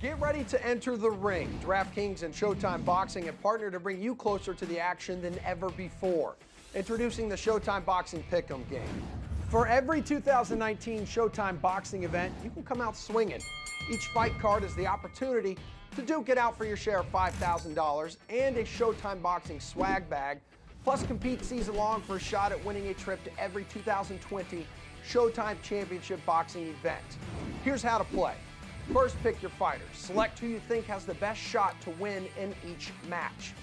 Get ready to enter the ring. DraftKings and Showtime Boxing have partnered to bring you closer to the action than ever before. Introducing the Showtime Boxing Pick'em game. For every 2019 Showtime Boxing event, you can come out swinging. Each fight card is the opportunity to duke it out for your share of $5,000 and a Showtime Boxing swag bag. Plus, compete season-long for a shot at winning a trip to every 2020 Showtime Championship Boxing event. Here's how to play. First, pick your fighters. Select who you think has the best shot to win in each match.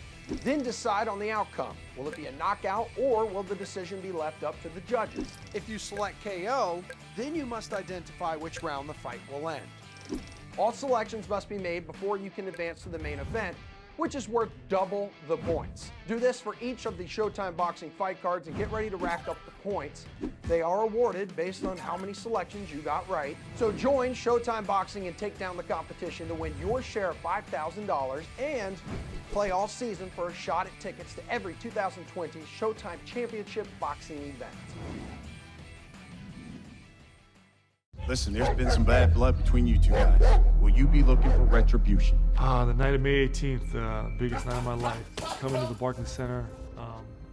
Then decide on the outcome. Will it be a knockout or will the decision be left up to the judges? If you select KO, then you must identify which round the fight will end. All selections must be made before you can advance to the main event, which is worth double the points. Do this for each of the Showtime Boxing fight cards and get ready to rack up the points. They are awarded based on how many selections you got right. So join Showtime Boxing and take down the competition to win your share of $5,000 and play all season for a shot at tickets to every 2020 Showtime Championship Boxing event. Listen, there's been some bad blood between you two guys. Will you be looking for retribution? The night of May 18th, biggest night of my life. Come into the Barclays Center,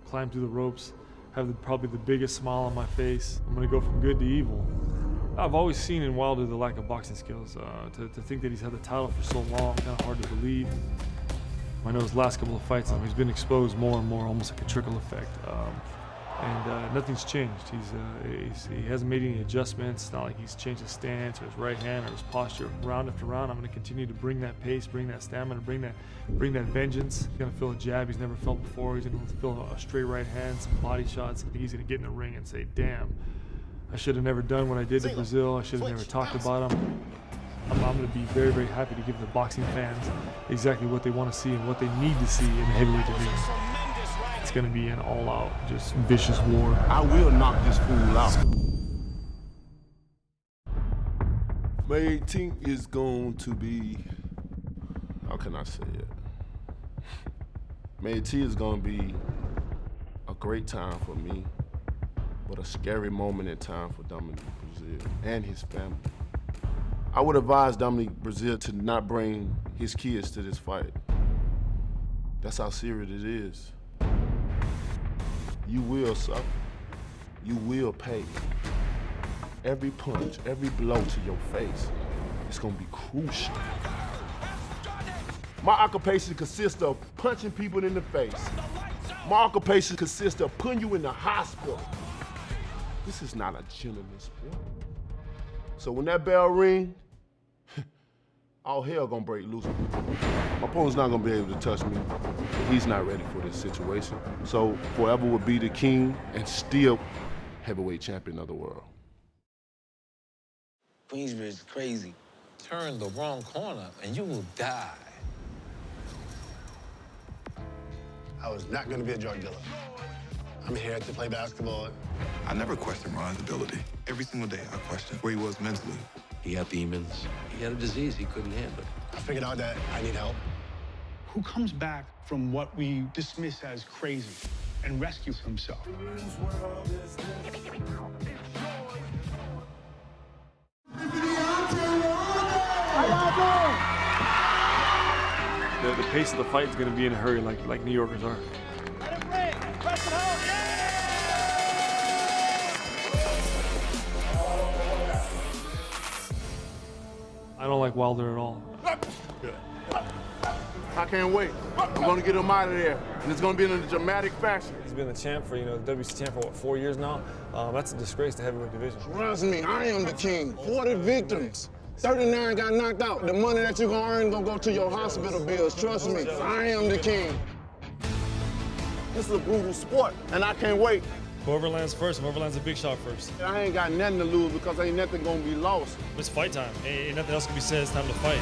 climb through the ropes, have probably the biggest smile on my face. I'm gonna go from good to evil. I've always seen in Wilder the lack of boxing skills. To think that he's had the title for so long, kind of hard to believe. I know his last couple of fights, he's been exposed more and more, almost like a trickle effect. And nothing's changed. He hasn't made any adjustments. It's not like he's changed his stance or his right hand or his posture. Round after round, I'm going to continue to bring that pace, bring that stamina, bring that vengeance. He's going to feel a jab he's never felt before. He's going to feel a straight right hand, some body shots. I think he's going to get in the ring and say, damn, I should have never done what I did to Breazeale. I should have never talked about him. I'm going to be very, very happy to give the boxing fans exactly what they want to see and what they need to see in the heavyweight division. It's going to be an all-out, just vicious war. I will knock this fool out. May 18th is going to be, how can I say it? May 18th is going to be a great time for me, but a scary moment in time for Dominic Breazeale and his family. I would advise Dominic Breazeale to not bring his kids to this fight. That's how serious it is. You will suffer. You will pay. Every punch, every blow to your face is gonna be crucial. My occupation consists of punching people in the face. My occupation consists of putting you in the hospital. This is not a gentleman's sport. So when that bell rings, all hell gonna break loose. My opponent's not gonna be able to touch me. He's not ready for this situation. So forever will be the king and still heavyweight champion of the world. Queensbridge is crazy. Turn the wrong corner and you will die. I was not gonna be a drug dealer. I'm here to play basketball. I never questioned Ron's ability. Every single day I questioned where he was mentally. He had demons. He had a disease he couldn't handle. I figured out that I need help. Who comes back from what we dismiss as crazy and rescues himself? The pace of the fight is going to be in a hurry, like New Yorkers are. I don't like Wilder at all. I can't wait. I'm gonna get him out of there, and it's gonna be in a dramatic fashion. He's been the champ for, the WC champ for, what, 4 years now? That's a disgrace to heavyweight division. Trust me, I am the king. 40 victims. 39 got knocked out. The money that you're gonna earn gonna go to your hospital bills. Trust me, I am the king. This is a brutal sport, and I can't wait. Whoever lands first, whoever lands a big shot first. I ain't got nothing to lose because ain't nothing gonna be lost. It's fight time. Ain't nothing else can be said. It's time to fight.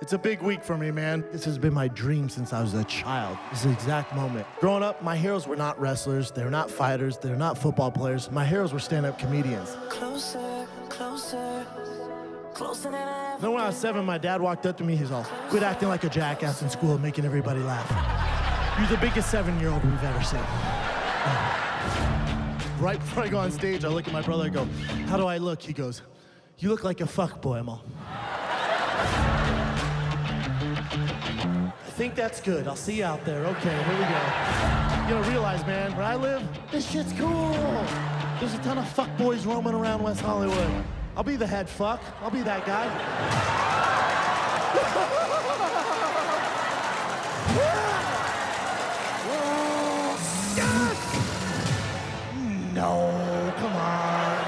It's a big week for me, man. This has been my dream since I was a child. This is the exact moment. Growing up, my heroes were not wrestlers, they were not fighters, they were not football players. My heroes were stand-up comedians. Closer, closer, closer than I ever. Then when I was 7, my dad walked up to me, he's all, quit acting like a jackass in school, making everybody laugh. You're the biggest 7-year-old we've ever seen. Right before I go on stage, I look at my brother, I go, how do I look? He goes, You look like a fuckboy, Amal. I think that's good. I'll see you out there. Okay, here we go. You gotta realize, man, where I live, this shit's cool. There's a ton of fuckboys roaming around West Hollywood. I'll be the head fuck. I'll be that guy. No, come on.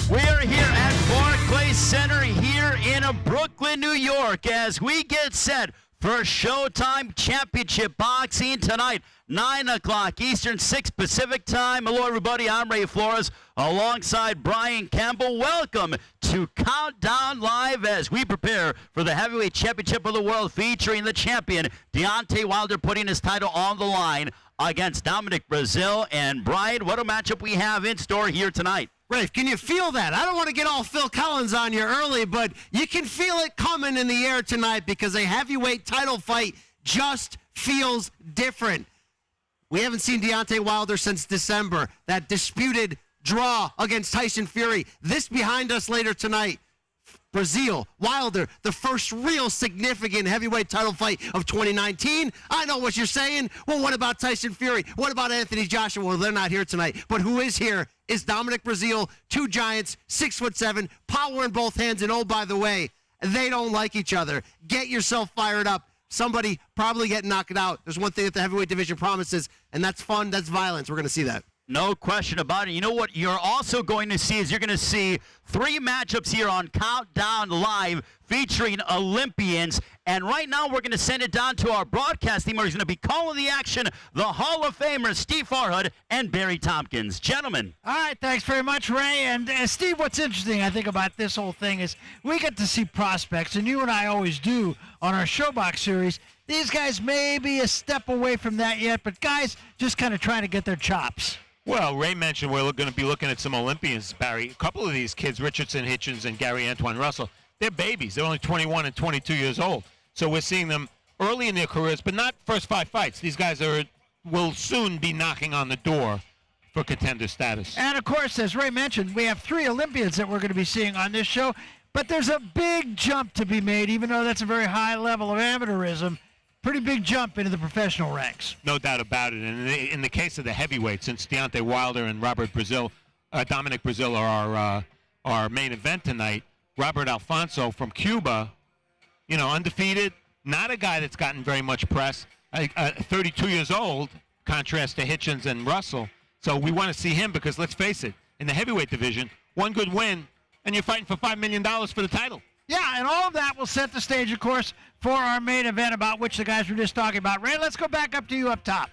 We are here at Barclays Center here in Brooklyn, New York, as we get set for Showtime Championship Boxing tonight, 9 o'clock Eastern, 6 Pacific time. Hello, everybody. I'm Ray Flores alongside Brian Campbell. Welcome to Countdown Live as we prepare for the Heavyweight Championship of the World featuring the champion, Deontay Wilder, putting his title on the line against Dominic Breazeale. And Brian, what a matchup we have in store here tonight. Rafe, can you feel that? I don't want to get all Phil Collins on you early, but you can feel it coming in the air tonight because a heavyweight title fight just feels different. We haven't seen Deontay Wilder since December, that disputed draw against Tyson Fury. This behind us later tonight. Breazeale, Wilder, the first real significant heavyweight title fight of 2019. I know what you're saying. Well, what about Tyson Fury? What about Anthony Joshua? Well, they're not here tonight. But who is here is Dominic Breazeale, two giants, 6'7", power in both hands. And oh, by the way, they don't like each other. Get yourself fired up. Somebody probably getting knocked out. There's one thing that the heavyweight division promises, and that's fun, that's violence. We're going to see that. No question about it. You know what you're also going to see is you're going to see 3 matchups here on Countdown Live featuring Olympians. And right now we're going to send it down to our broadcast team where he's going to be calling the action, the Hall of Famers Steve Farhood and Barry Tompkins. Gentlemen. All right, thanks very much, Ray. And Steve, what's interesting, I think, about this whole thing is we get to see prospects, and you and I always do on our Showbox series. These guys may be a step away from that yet, but guys just kind of trying to get their chops. Well, Ray mentioned we're going to be looking at some Olympians, Barry. A couple of these kids, Richardson, Hitchens, and Gary Antoine Russell, they're babies. They're only 21 and 22 years old. So we're seeing them early in their careers, but not first 5 fights. These guys will soon be knocking on the door for contender status. And, of course, as Ray mentioned, we have 3 Olympians that we're going to be seeing on this show. But there's a big jump to be made, even though that's a very high level of amateurism. Pretty big jump into the professional ranks. No doubt about it. And in the case of the heavyweight, since Deontay Wilder and Dominic Breazeale are our main event tonight, Robert Alfonso from Cuba, undefeated, not a guy that's gotten very much press, 32 years old, contrast to Hitchens and Russell. So we want to see him because, let's face it, in the heavyweight division, one good win, and you're fighting for $5 million for the title. Yeah, and all of that will set the stage, of course, for our main event about which the guys were just talking about. Ray, let's go back up to you up top.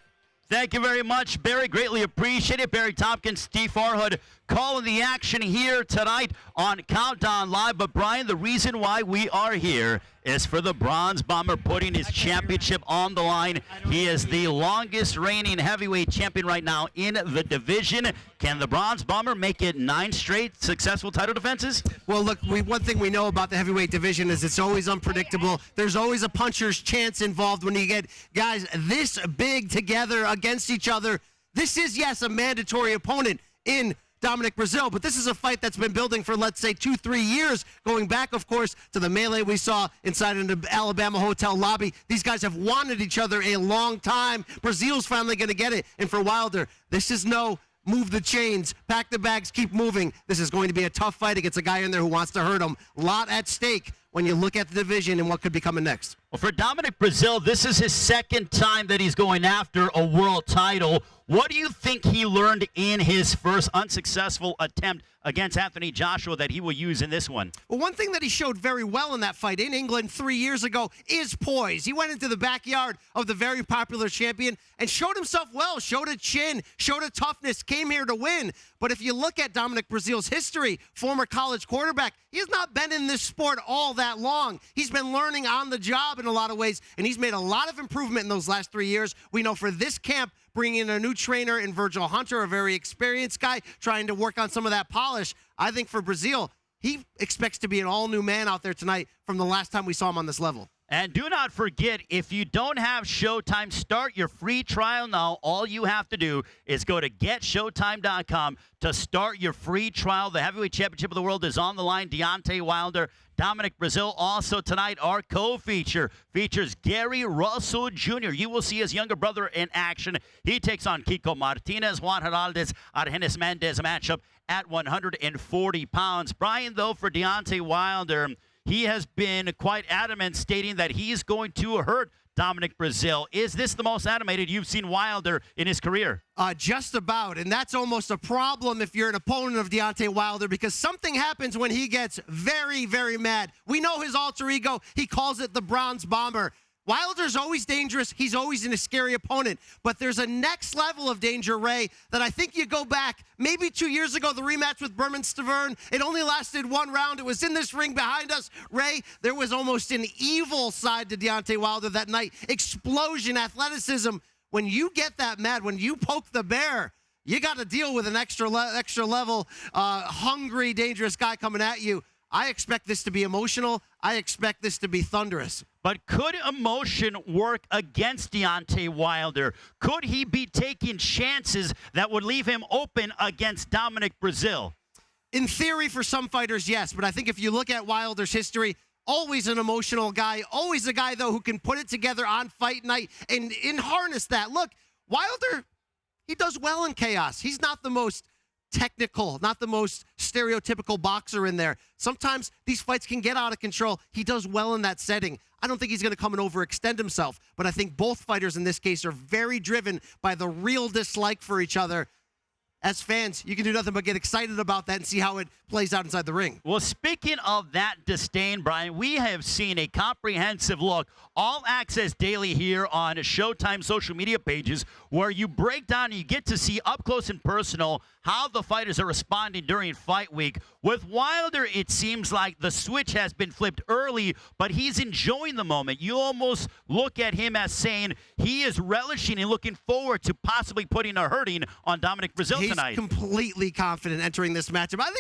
Thank you very much, Barry. Greatly appreciate it. Barry Tompkins, Steve Farhood calling the action here tonight on Countdown Live. But, Brian, the reason why we are here is for the Bronze Bomber putting his championship on the line. He is the longest reigning heavyweight champion right now in the division. Can the Bronze Bomber make it 9 straight successful title defenses? Well, look, one thing we know about the heavyweight division is it's always unpredictable. There's always a puncher's chance involved when you get guys this big together against each other. This is, yes, a mandatory opponent in Dominic Breazeale, but this is a fight that's been building for, let's say, 2-3 years, going back, of course, to the melee we saw inside an Alabama hotel lobby. These guys have wanted each other a long time. Breazeale's finally going to get it, and for Wilder, this is no move the chains, pack the bags, keep moving. This is going to be a tough fight against a guy in there who wants to hurt him. A lot at stake when you look at the division and what could be coming next. Well, for Dominic Breazeale, this is his second time that he's going after a world title. What do you think he learned in his first unsuccessful attempt against Anthony Joshua that he will use in this one? Well, one thing that he showed very well in that fight in England 3 years ago is poise. He went into the backyard of the very popular champion and showed himself well, showed a chin, showed a toughness, came here to win. But if you look at Dominic Breazeale's history, former college quarterback, he has not been in this sport all that long. He's been learning on the job in a lot of ways, and he's made a lot of improvement in those last 3 years. We know for this camp, bringing in a new trainer in Virgil Hunter, a very experienced guy, trying to work on some of that polish. I think for Breazeale, he expects to be an all-new man out there tonight from the last time we saw him on this level. And do not forget, if you don't have Showtime, start your free trial now. All you have to do is go to getshowtime.com to start your free trial. The heavyweight championship of the world is on the line. Deontay Wilder, Dominic Breazeale. Also tonight, our co-feature features Gary Russell Jr. You will see his younger brother in action. He takes on Kiko Martinez, Juan Heraldez, Argenis Mendez, a matchup at 140 pounds. Brian, though, for Deontay Wilder, he has been quite adamant, stating that he's going to hurt Dominic Breazeale. Is this the most animated you've seen Wilder in his career? Just about, and that's almost a problem if you're an opponent of Deontay Wilder, because something happens when he gets very, very mad. We know his alter ego. He calls it the Bronze Bomber. Wilder's always dangerous. He's always a scary opponent. But there's a next level of danger, Ray, that I think you go back maybe 2 years ago, the rematch with Berman Stavern. It only lasted one round. It was in this ring behind us. Ray, there was almost an evil side to Deontay Wilder that night. Explosion, athleticism. When you get that mad, when you poke the bear, you got to deal with an extra level, hungry, dangerous guy coming at you. I expect this to be emotional. I expect this to be thunderous. But could emotion work against Deontay Wilder? Could he be taking chances that would leave him open against Dominic Breazeale? In theory, for some fighters, yes. But I think if you look at Wilder's history, always an emotional guy. Always a guy, though, who can put it together on fight night and harness that. Look, Wilder, he does well in chaos. He's not the most technical, not the most stereotypical boxer in there. Sometimes these fights can get out of control. He does well in that setting. I don't think he's going to come and overextend himself, but I think both fighters in this case are very driven by the real dislike for each other. As fans, you can do nothing but get excited about that and see how it plays out inside the ring. Well, speaking of that disdain, Brian, we have seen a comprehensive look, all access daily here on Showtime social media pages, where you break down and you get to see up close and personal how the fighters are responding during fight week. With Wilder, it seems like the switch has been flipped early, but he's enjoying the moment. You almost look at him as saying he is relishing and looking forward to possibly putting a hurting on Dominic Breazeale tonight. He's completely confident entering this matchup. I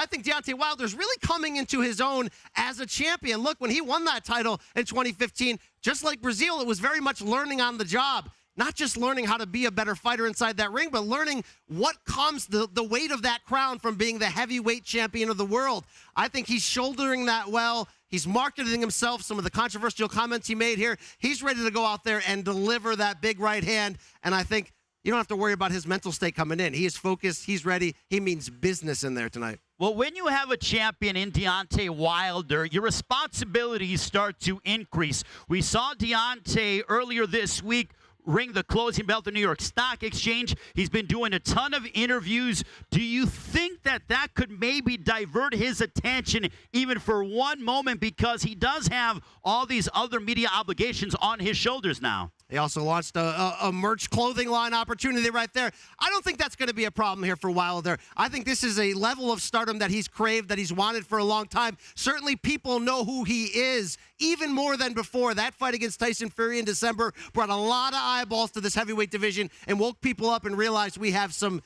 think Deontay Wilder's really coming into his own as a champion. Look, when he won that title in 2015, just like Breazeale, it was very much learning on the job. Not just learning how to be a better fighter inside that ring, but learning what comes, the weight of that crown from being the heavyweight champion of the world. I think he's shouldering that well. He's marketing himself. Some of the controversial comments he made here, he's ready to go out there and deliver that big right hand. And I think you don't have to worry about his mental state coming in. He is focused. He's ready. He means business in there tonight. Well, when you have a champion in Deontay Wilder, your responsibilities start to increase. We saw Deontay earlier this week ring the closing bell at the New York Stock Exchange. He's been doing a ton of interviews. Do you think that that could maybe divert his attention even for one moment, because he does have all these other media obligations on his shoulders now? He also launched a merch clothing line opportunity right there. I don't think that's going to be a problem here for Wilder. I think this is a level of stardom that he's craved, that he's wanted for a long time. Certainly people know who he is, even more than before. That fight against Tyson Fury in December brought a lot of eyeballs to this heavyweight division and woke people up and realized we have some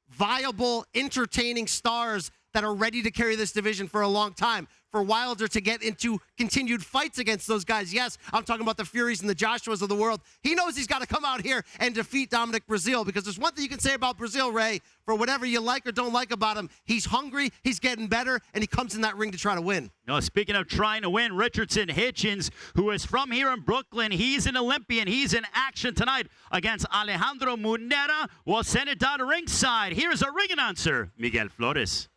viable, entertaining stars that are ready to carry this division for a long time. For Wilder to get into continued fights against those guys, yes, I'm talking about the Furies and the Joshuas of the world. He knows he's got to come out here and defeat Dominic Breazeale, because there's one thing you can say about Breazeale, Ray, for whatever you like or don't like about him, he's hungry, he's getting better, and he comes in that ring to try to win. No, speaking of trying to win, Richardson Hitchens, who is from here in Brooklyn, he's an Olympian. He's in action tonight against Alejandro Venera. We'll send it down to ringside. Here's our ring announcer, Miguel Flores.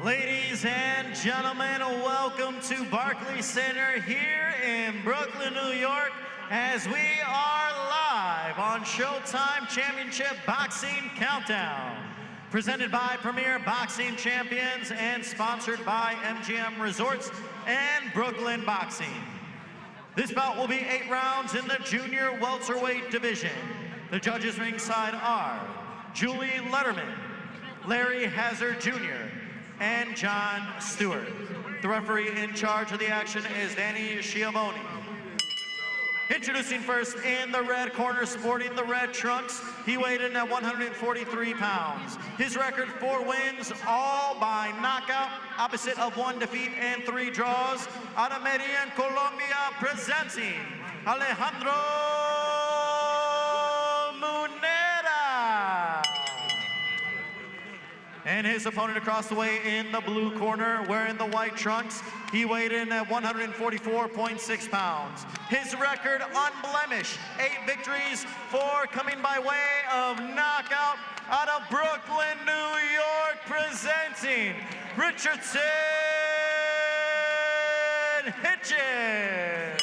Ladies and gentlemen, welcome to Barclays Center here in Brooklyn, New York, as we are live on Showtime Championship Boxing Countdown, presented by Premier Boxing Champions and sponsored by MGM Resorts and Brooklyn Boxing. This bout will be 8 rounds in the junior welterweight division. The judges ringside are Julie Letterman, Larry Hazard Jr., and John Stewart. The referee in charge of the action is Danny Schiavone. Introducing first in the red corner, sporting the red trunks, he weighed in at 143 pounds. His record, 4 wins, all by knockout, opposite of 1 defeat and 3 draws. Out of Medellin, Colombia, presenting Alejandro Venera. And his opponent across the way in the blue corner, wearing the white trunks, he weighed in at 144.6 pounds. His record, unblemished, 8 victories, 4 coming by way of knockout. Out of Brooklyn, New York, presenting Richardson Hitchens.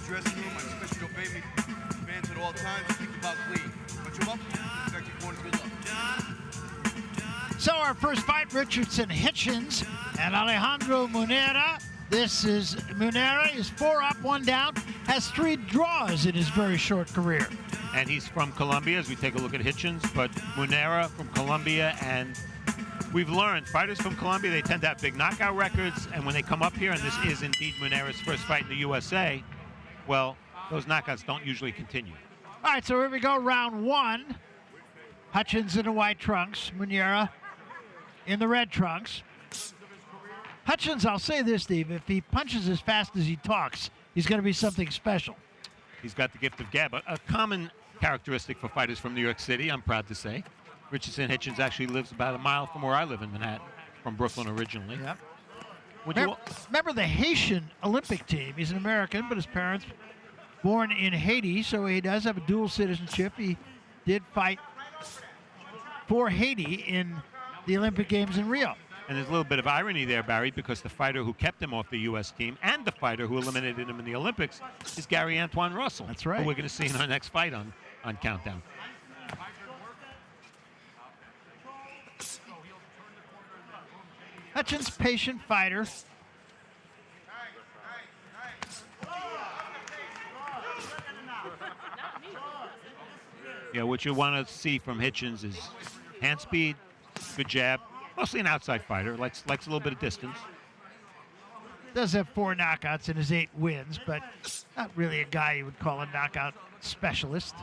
Dressing room, I expect you to obey me. Fans at all times, keep the bout clean. Punch him up, expect your corner good luck. So our first fight, Richardson Hitchens and Alejandro Venera. This is Venera is 4 up, 1 down, has 3 draws in his very short career. And he's from Colombia, as we take a look at Hitchens, but Venera from Colombia, and we've learned fighters from Colombia, they tend to have big knockout records, and when they come up here, and this is indeed Venera's first fight in the USA, well, those knockouts don't usually continue. All right, so here we go, round 1. Hutchins in the white trunks, Venera in the red trunks. Hutchins, I'll say this, Steve, if he punches as fast as he talks, he's going to be something special. He's got the gift of gab, a common characteristic for fighters from New York City, I'm proud to say. Richardson Hitchens actually lives about a mile from where I live in Manhattan, from Brooklyn originally. Yep. Remember the Haitian Olympic team. He's an American, but his parents born in Haiti, so he does have a dual citizenship. He did fight for Haiti in the Olympic Games in Rio. And there's a little bit of irony there, Barry, because the fighter who kept him off the U.S. team and the fighter who eliminated him in the Olympics is Gary Antoine Russell. That's right. Who we're going to see in our next fight on Countdown. Hutchins, patient fighter. Yeah, what you want to see from Hitchens is hand speed, good jab, mostly an outside fighter, likes a little bit of distance. Does have 4 knockouts in his 8 wins, but not really a guy you would call a knockout specialist.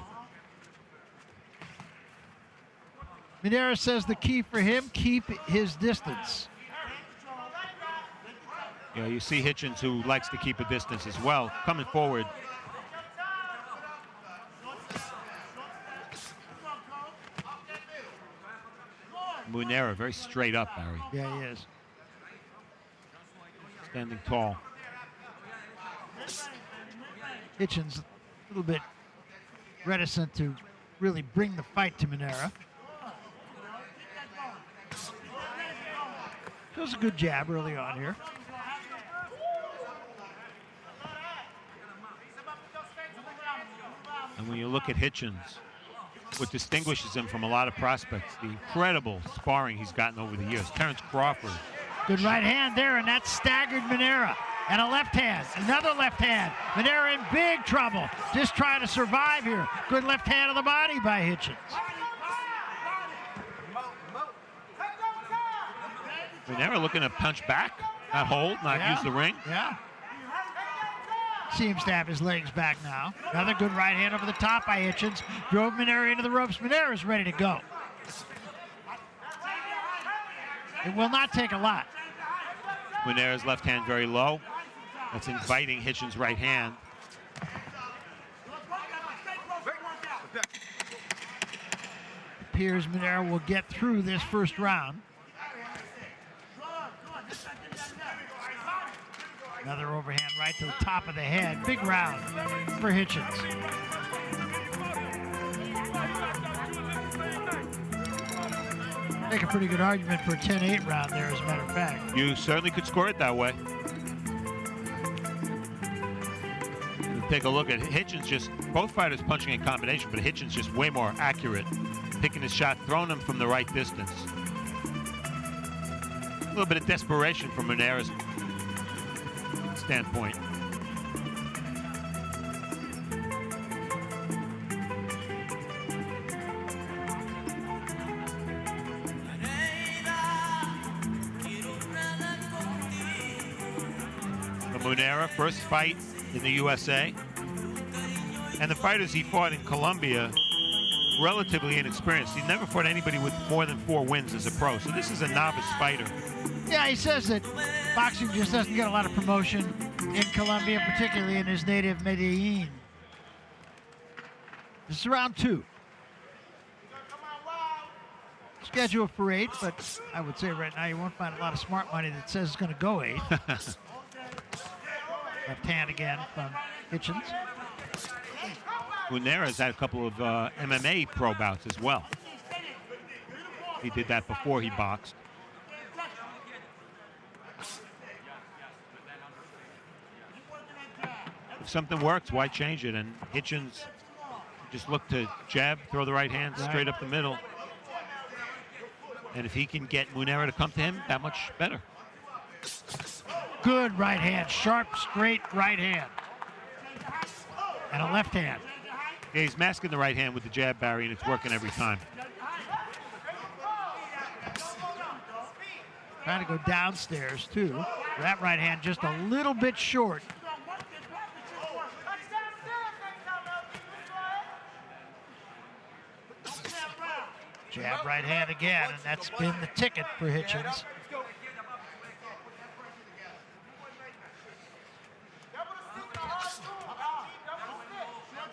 Venera says the key for him, keep his distance. Yeah, you see Hitchens, who likes to keep a distance as well, coming forward. Venera, very straight up, Barry. Yeah, he is. Standing tall. Hitchens a little bit reticent to really bring the fight to Venera. Shows a good jab early on here. And when you look at Hitchens, what distinguishes him from a lot of prospects, the incredible sparring he's gotten over the years. Terrence Crawford. Good right hand there, and that staggered Venera. And a left hand, another left hand. Venera in big trouble, just trying to survive here. Good left hand of the body by Hitchens. Venera looking to punch back, not hold, not use the ring. Yeah. Seems to have his legs back now. Another good right hand over the top by Hitchens. Drove Venera into the ropes. Venera's ready to go. It will not take a lot. Venera's left hand very low. That's inviting Hitchens' right hand. Appears Venera will get through this first round. Another overhand right to the top of the head. Big round for Hitchens. Make a pretty good argument for a 10-8 round there, as a matter of fact. You certainly could score it that way. Take a look at Hitchens, just both fighters punching in combination, but Hitchens just way more accurate. Picking his shot, throwing him from the right distance. A little bit of desperation from Venera's standpoint. Munera, first fight in the USA. And the fighters he fought in Colombia, relatively inexperienced. He never fought anybody with more than 4 wins as a pro. So this is a novice fighter. Yeah, he says that boxing just doesn't get a lot of promotion in Colombia, particularly in his native Medellin. This is round 2. Scheduled for 8, but I would say right now you won't find a lot of smart money that says it's going to go 8. Left hand again from Hitchens. Munera's had a couple of MMA pro bouts as well. He did that before he boxed. If something works, why change it? And Hitchens just looked to jab, throw the right hand straight up the middle. And if he can get Munera to come to him, that much better. Good right hand, sharp, straight right hand. And a left hand. Yeah, he's masking the right hand with the jab, Barry, and it's working every time. Trying to go downstairs, too. That right hand just a little bit short. Jab right hand again, and that's been the ticket for Hitchens.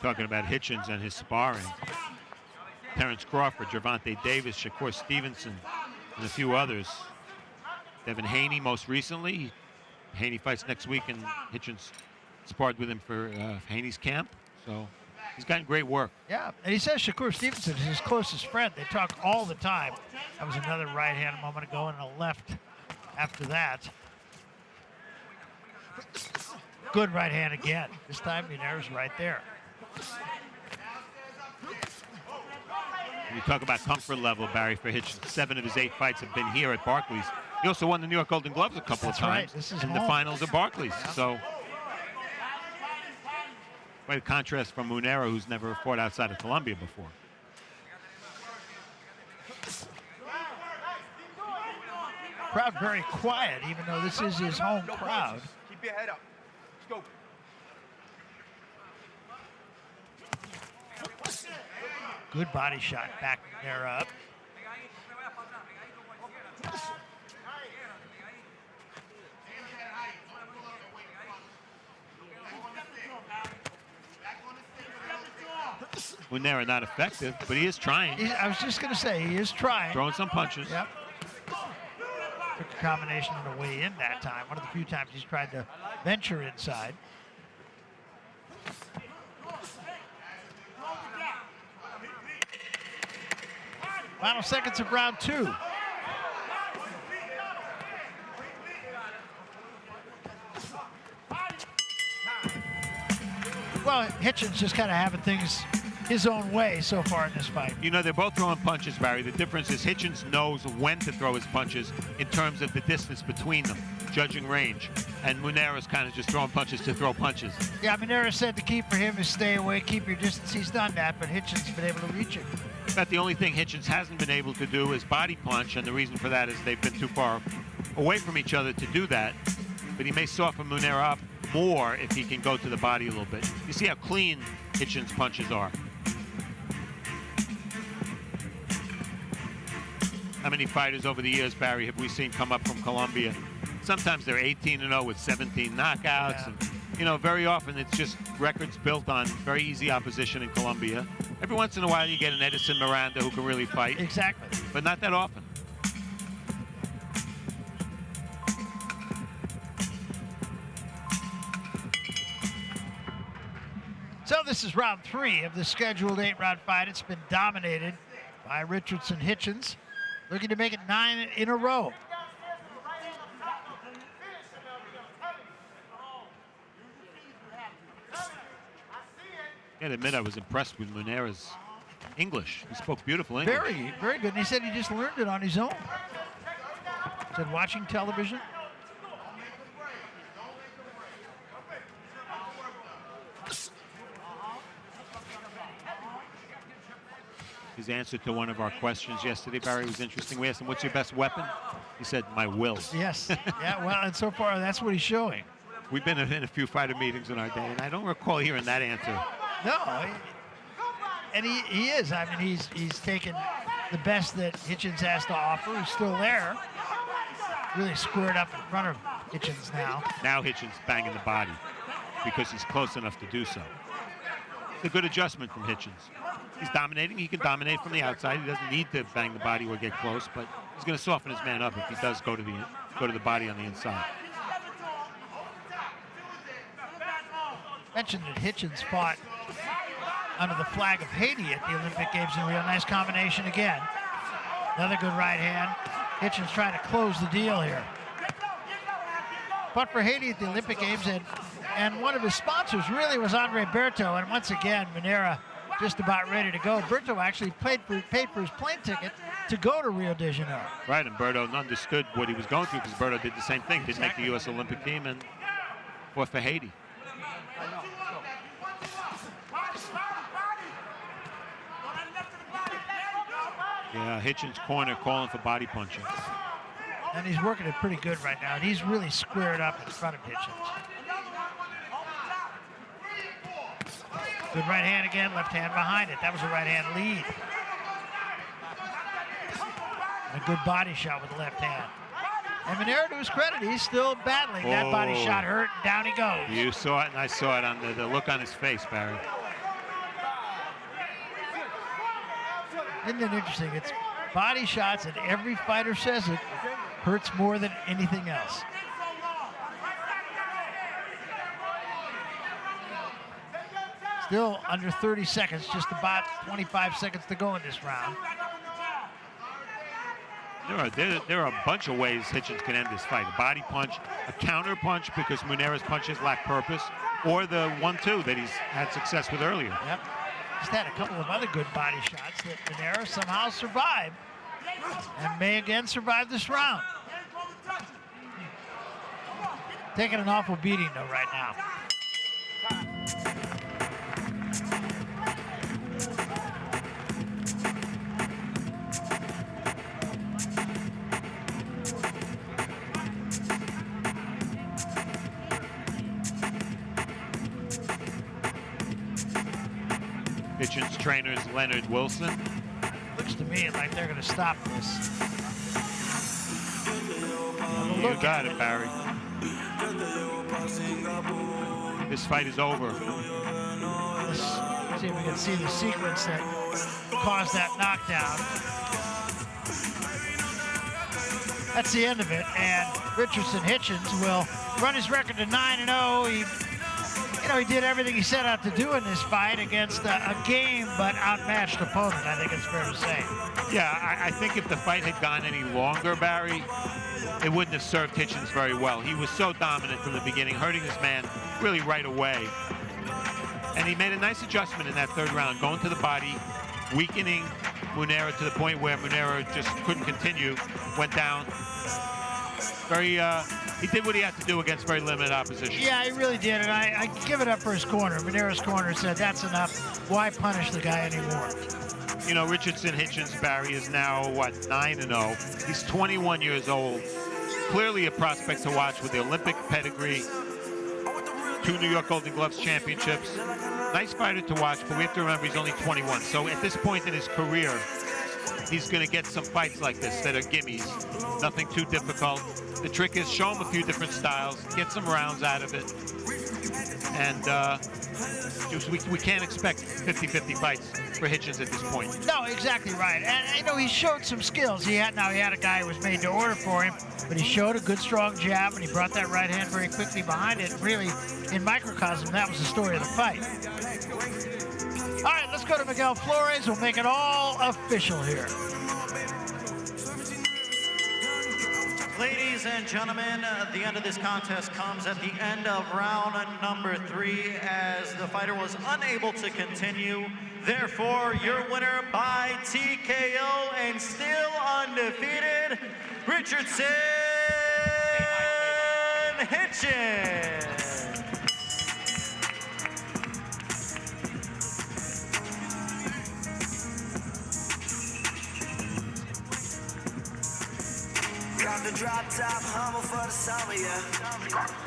Talking about Hitchens and his sparring. Terrence Crawford, Gervonta Davis, Shakur Stevenson, and a few others. Devin Haney most recently. Haney fights next week, and Hitchens sparred with him for Haney's camp. So he's gotten great work. Yeah, and he says Shakur Stevenson is his closest friend. They talk all the time. That was another right hand a moment ago and a left after that. Good right hand again. This time Munera's right there. You talk about comfort level, Barry, for Hitchens. 7 of his 8 fights have been here at Barclays. He also won the New York Golden Gloves a couple of times in the finals at Barclays. Yeah. So quite a contrast from Munera, who's never fought outside of Colombia before. Crowd very quiet, even though this is his home crowd. Keep your head up. Let's go. Good body shot, back there up. Munera not effective, but he is trying. I was just going to say, he is trying. Throwing some punches. Yep. Took a combination on the way in that time. One of the few times he's tried to venture inside. Final seconds of round 2. Well, Hitchens just kind of having things his own way so far in this fight. You know, they're both throwing punches, Barry. The difference is Hitchens knows when to throw his punches in terms of the distance between them, judging range. And Munera's kind of just throwing punches to throw punches. Yeah, Munera said the key for him is stay away, keep your distance. He's done that, but Hitchens has been able to reach it. In fact, the only thing Hitchens hasn't been able to do is body punch, and the reason for that is they've been too far away from each other to do that. But he may soften Munera up more if he can go to the body a little bit. You see how clean Hitchens' punches are. How many fighters over the years, Barry, have we seen come up from Colombia? Sometimes they're 18-0 with 17 knockouts. Yeah. And, you know, very often it's just records built on very easy opposition in Colombia. Every once in a while you get an Edison Miranda who can really fight. Exactly. But not that often. So this is round 3 of the scheduled 8-round fight. It's been dominated by Richardson Hitchens, looking to make it 9 in a row. I gotta admit, I was impressed with Munera's English. He spoke beautiful English. Very, very good. And he said he just learned it on his own. Said watching television. His answer to one of our questions yesterday, Barry, was interesting. We asked him, what's your best weapon? He said, my will. Yes. Yeah, well, and so far, that's what he's showing. We've been in a few fighter meetings in our day, and I don't recall hearing that answer. No, and he is. I mean, he's taken the best that Hitchens has to offer. He's still there. Really squared up in front of Hitchens now. Now Hitchens banging the body because he's close enough to do so. It's a good adjustment from Hitchens. He's dominating. He can dominate from the outside. He doesn't need to bang the body or get close, but he's going to soften his man up if he does go to the body on the inside. Mentioned that Hitchens fought under the flag of Haiti at the Olympic Games in Rio. Nice combination again. Another good right hand. Hitchens trying to close the deal here. Fought for Haiti at the Olympic Games, and one of his sponsors really was Andre Berto, and once again, Venera just about ready to go. Berto actually paid for his plane ticket to go to Rio de Janeiro. Right, and Berto understood what he was going through because Berto did the same thing. Didn't make the U.S. Olympic team and fought for Haiti. Yeah, Hitchens' corner calling for body punching. And he's working it pretty good right now, and he's really squared up in front of Hitchens. Good right hand again, left hand behind it. That was a right hand lead. And a good body shot with the left hand. And Venera, to his credit, he's still battling. That body shot hurt, and down he goes. You saw it, and I saw it on the look on his face, Barry. Isn't it interesting? It's body shots, and every fighter says it, hurts more than anything else. Still under 30 seconds, just about 25 seconds to go in this round. There are a bunch of ways Hitchens can end this fight. A body punch, a counter punch because Munera's punches lack purpose, or the 1-2 that he's had success with earlier. Yep. Just had a couple of other good body shots that Venera somehow survived and may again survive this round. Taking an awful beating though right now. Hitchens' trainer is Leonard Wilson. Looks to me like they're going to stop this. You got it, Barry. This fight is over. Let's see if we can see the sequence that caused that knockdown. That's the end of it, and Richardson Hitchens will run his record to 9-0. He did everything he set out to do in this fight against a game but outmatched opponent, I think it's fair to say. Yeah, I think if the fight had gone any longer, Barry, it wouldn't have served Hitchens very well. He was so dominant from the beginning, hurting his man really right away. And he made a nice adjustment in that third round, going to the body, weakening Munera to the point where Munera just couldn't continue, went down. He did what he had to do against very limited opposition. Yeah, he really did, and I give it up for his corner. Venera's corner said, that's enough. Why punish the guy anymore? You know, Richardson Hitchens, Barry, is now, 9-0. He's 21 years old. Clearly a prospect to watch with the Olympic pedigree, 2 New York Golden Gloves championships. Nice fighter to watch, but we have to remember he's only 21. So at this point in his career, he's going to get some fights like this that are gimmies. Nothing too difficult. The trick is show him a few different styles, get some rounds out of it. And we can't expect 50-50 fights for Hitchens at this point. No, exactly right. And he showed some skills. He had a guy who was made to order for him, but he showed a good strong jab, and he brought that right hand very quickly behind it. Really, in microcosm, that was the story of the fight. All right, let's go to Miguel Flores. We'll make it all official here. Ladies and gentlemen, the end of this contest comes at the end of round number 3 as the fighter was unable to continue. Therefore, your winner by TKO and still undefeated, Richardson Hitchens. Drop the drop top, humble for the summer, yeah.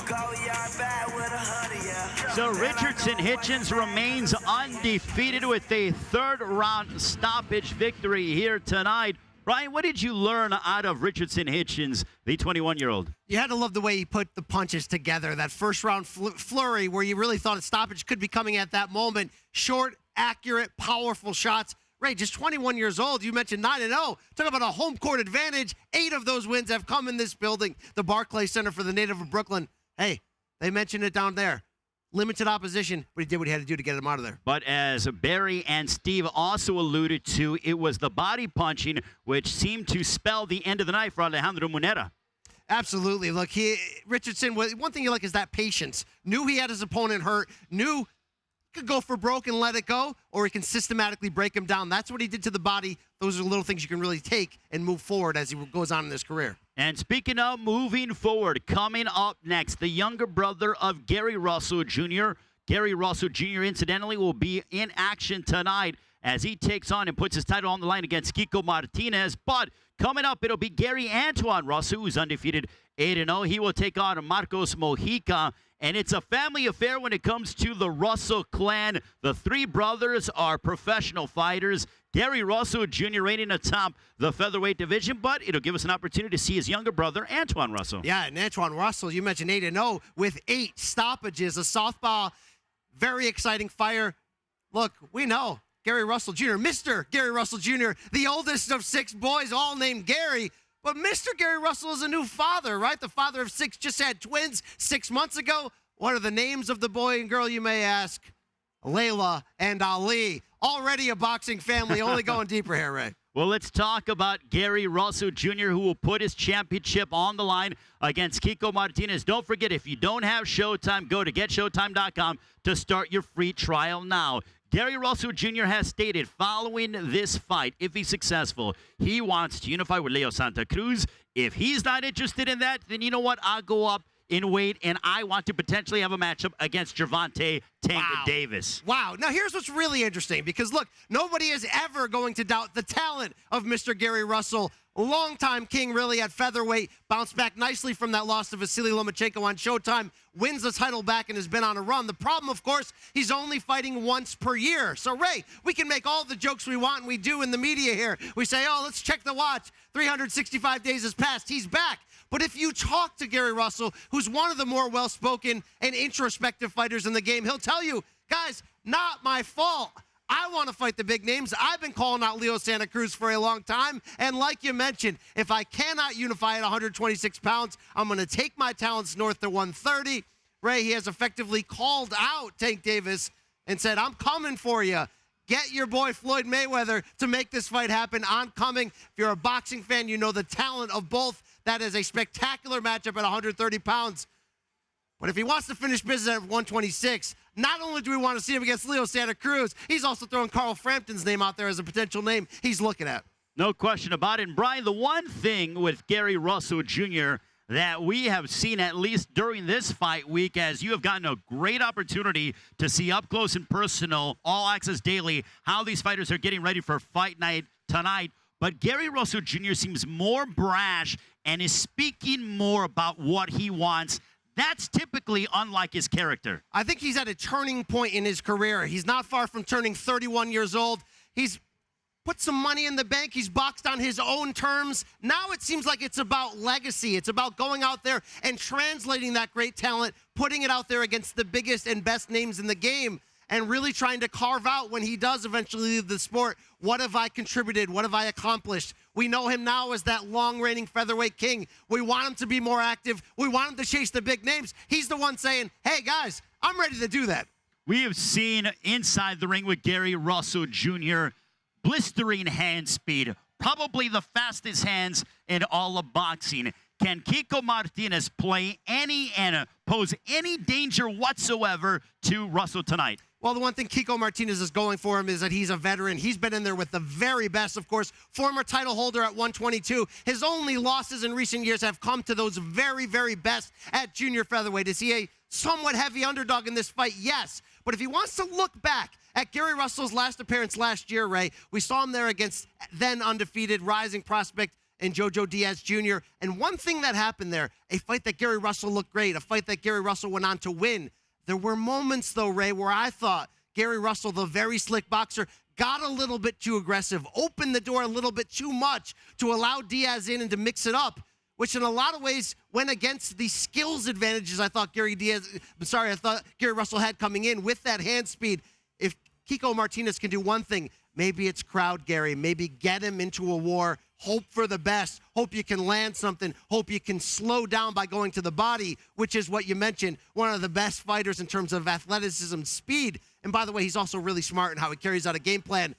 Go yard back with 100, yeah. So Richardson Hitchens remains undefeated with a third-round stoppage victory here tonight. Brian, what did you learn out of Richardson Hitchens, the 21-year-old? You had to love the way he put the punches together. That first-round flurry where you really thought a stoppage could be coming at that moment. Short, accurate, powerful shots. Ray, just 21 years old. You mentioned 9-0. Talk about a home court advantage. 8 of those wins have come in this building, the Barclays Center for the native of Brooklyn. Hey, they mentioned it down there. Limited opposition, but he did what he had to do to get him out of there. But as Barry and Steve also alluded to, it was the body punching which seemed to spell the end of the night for Alejandro Venera. Absolutely. Look, Richardson, one thing you like is that patience. Knew he had his opponent hurt, knew he could go for broke and let it go, or he can systematically break him down. That's what he did to the body. Those are little things you can really take and move forward as he goes on in his career. And speaking of moving forward, coming up next, the younger brother of Gary Russell Jr. Gary Russell Jr., incidentally, will be in action tonight as he takes on and puts his title on the line against Kiko Martinez. But coming up, it'll be Gary Antoine Russell, who's undefeated 8-0. He will take on Marcos Mojica. And it's a family affair when it comes to the Russell clan. The 3 brothers are professional fighters. Gary Russell Jr. reigning atop the featherweight division, but it'll give us an opportunity to see his younger brother, Antoine Russell. Yeah, and Antoine Russell, you mentioned 8-0 with 8 stoppages. A southpaw, very exciting fighter. Look, we know Gary Russell Jr., Mr. Gary Russell Jr., the oldest of 6 boys, all named Gary. But Mr. Gary Russell is a new father, right? The father of 6, just had twins 6 months ago. What are the names of the boy and girl, you may ask? Layla and Ali. Already a boxing family, only going deeper here, Ray. Well, let's talk about Gary Russell Jr., who will put his championship on the line against Kiko Martinez. Don't forget, if you don't have Showtime, go to getshowtime.com to start your free trial now. Gary Russell Jr. has stated following this fight, if he's successful, he wants to unify with Leo Santa Cruz. If he's not interested in that, then you know what? I'll go up in weight, and I want to potentially have a matchup against Gervonta Tank Davis. Wow. Now, here's what's really interesting, because, look, nobody is ever going to doubt the talent of Mr. Gary Russell. Longtime king, really, at featherweight. Bounced back nicely from that loss to Vasily Lomachenko on Showtime. Wins the title back and has been on a run. The problem, of course, he's only fighting once per year. So, Ray, we can make all the jokes we want, and we do in the media here. We say, oh, let's check the watch. 365 days has passed. He's back. But if you talk to Gary Russell, who's one of the more well-spoken and introspective fighters in the game, he'll tell you, guys, not my fault. I want to fight the big names. I've been calling out Leo Santa Cruz for a long time. And like you mentioned, if I cannot unify at 126 pounds, I'm going to take my talents north to 130. Ray, he has effectively called out Tank Davis and said, I'm coming for you. Get your boy Floyd Mayweather to make this fight happen. I'm coming. If you're a boxing fan, you know the talent of both. That is a spectacular matchup at 130 pounds. But if he wants to finish business at 126, not only do we want to see him against Leo Santa Cruz, he's also throwing Carl Frampton's name out there as a potential name he's looking at. No question about it. And Brian, the one thing with Gary Russell Jr. that we have seen, at least during this fight week, as you have gotten a great opportunity to see up close and personal, All Access Daily, how these fighters are getting ready for fight night tonight. But Gary Russell Jr. seems more brash and is speaking more about what he wants. That's typically unlike his character. I think he's at a turning point in his career. He's not far from turning 31 years old. He's put some money in the bank. He's boxed on his own terms. Now it seems like it's about legacy. It's about going out there and translating that great talent, putting it out there against the biggest and best names in the game, and really trying to carve out, when he does eventually leave the sport, what have I contributed? What have I accomplished? We know him now as that long-reigning featherweight king. We want him to be more active. We want him to chase the big names. He's the one saying, hey, guys, I'm ready to do that. We have seen inside the ring with Gary Russell Jr. blistering hand speed, probably the fastest hands in all of boxing. Can Kiko Martinez play any and pose any danger whatsoever to Russell tonight? Well, the one thing Kiko Martinez is going for him is that he's a veteran. He's been in there with the very best, of course, former title holder at 122. His only losses in recent years have come to those very, very best at junior featherweight. Is he a somewhat heavy underdog in this fight? Yes. But if he wants to look back at Gary Russell's last appearance last year, Ray, we saw him there against then undefeated rising prospect and Jojo Diaz Jr. And one thing that happened there, a fight that Gary Russell looked great, a fight that Gary Russell went on to win. There were moments, though, Ray, where I thought Gary Russell, the very slick boxer, got a little bit too aggressive, opened the door a little bit too much to allow Diaz in and to mix it up, which in a lot of ways went against the skills advantages I thought Gary Russell had coming in with that hand speed. If Kiko Martinez can do one thing, maybe it's crowd Gary, maybe get him into a war, hope for the best, hope you can land something, hope you can slow down by going to the body, which is what you mentioned, one of the best fighters in terms of athleticism, speed. And by the way, he's also really smart in how he carries out a game plan.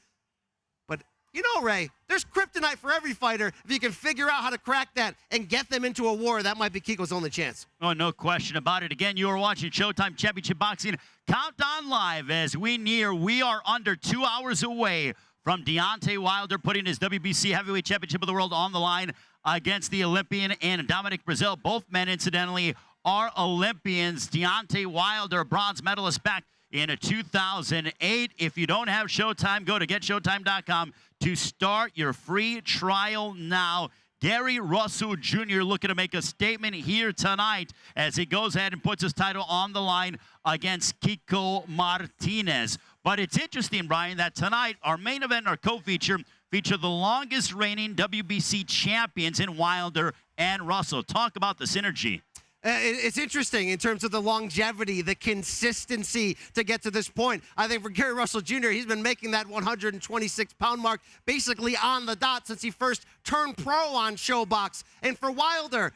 But you know, Ray, there's kryptonite for every fighter. If you can figure out how to crack that and get them into a war, that might be Kiko's only chance. Oh, no question about it. Again, you are watching Showtime Championship Boxing Countdown Live as we are under 2 hours away from Deontay Wilder putting his WBC Heavyweight Championship of the World on the line against the Olympian and Dominic Breazeale. Both men, incidentally, are Olympians. Deontay Wilder, bronze medalist back in 2008. If you don't have Showtime, go to getshowtime.com to start your free trial now. Gary Russell Jr. looking to make a statement here tonight as he goes ahead and puts his title on the line against Kiko Martinez. But it's interesting, Brian, that tonight our main event, our co-feature, feature the longest reigning WBC champions in Wilder and Russell. Talk about the synergy. It's interesting in terms of the longevity, the consistency to get to this point. I think for Gary Russell Jr., he's been making that 126-pound mark basically on the dot since he first turned pro on ShoBox. And for Wilder,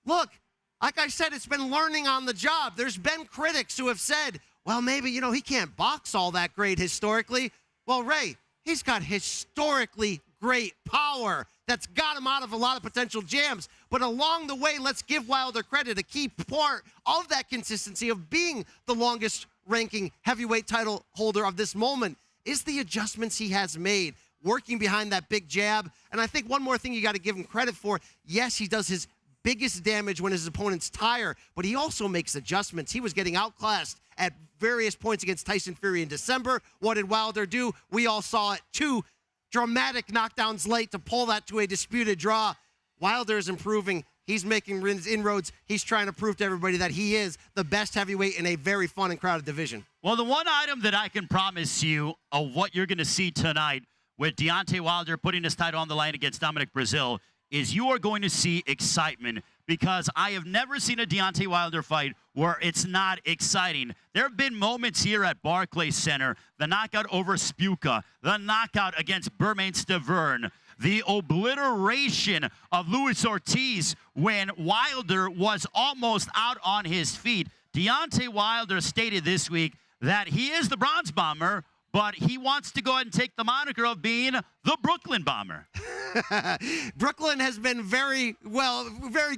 look, like I said, it's been learning on the job. There's been critics who have said, well, maybe, he can't box all that great historically. Well, Ray, he's got historically great power that's got him out of a lot of potential jams. But along the way, let's give Wilder credit. A key part of that consistency of being the longest ranking heavyweight title holder of this moment is the adjustments he has made, working behind that big jab. And I think one more thing you got to give him credit for, yes, he does his biggest damage when his opponents tire, but he also makes adjustments. He was getting outclassed at various points against Tyson Fury in December. What did Wilder do? We all saw it. 2 dramatic knockdowns late to pull that to a disputed draw. Wilder is improving. He's making inroads. He's trying to prove to everybody that he is the best heavyweight in a very fun and crowded division. Well, the one item that I can promise you of what you're going to see tonight with Deontay Wilder putting his title on the line against Dominic Breazeale is you are going to see excitement, because I have never seen a Deontay Wilder fight where it's not exciting. There have been moments here at Barclays Center, the knockout over Spuka, the knockout against Bermane Stiverne, the obliteration of Luis Ortiz when Wilder was almost out on his feet. Deontay Wilder stated this week that he is the Bronze Bomber, but he wants to go ahead and take the moniker of being the Brooklyn Bomber. Brooklyn has been very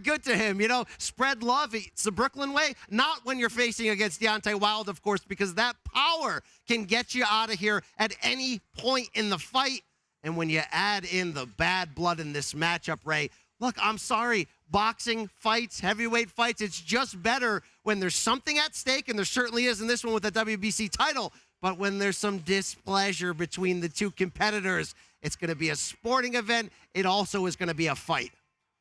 good to him. Spread love. It's the Brooklyn way. Not when you're facing against Deontay Wilder, of course, because that power can get you out of here at any point in the fight. And when you add in the bad blood in this matchup, Ray, look, I'm sorry. Boxing fights, heavyweight fights, it's just better when there's something at stake, and there certainly is in this one with the WBC title. But when there's some displeasure between the two competitors, it's going to be a sporting event. It also is going to be a fight.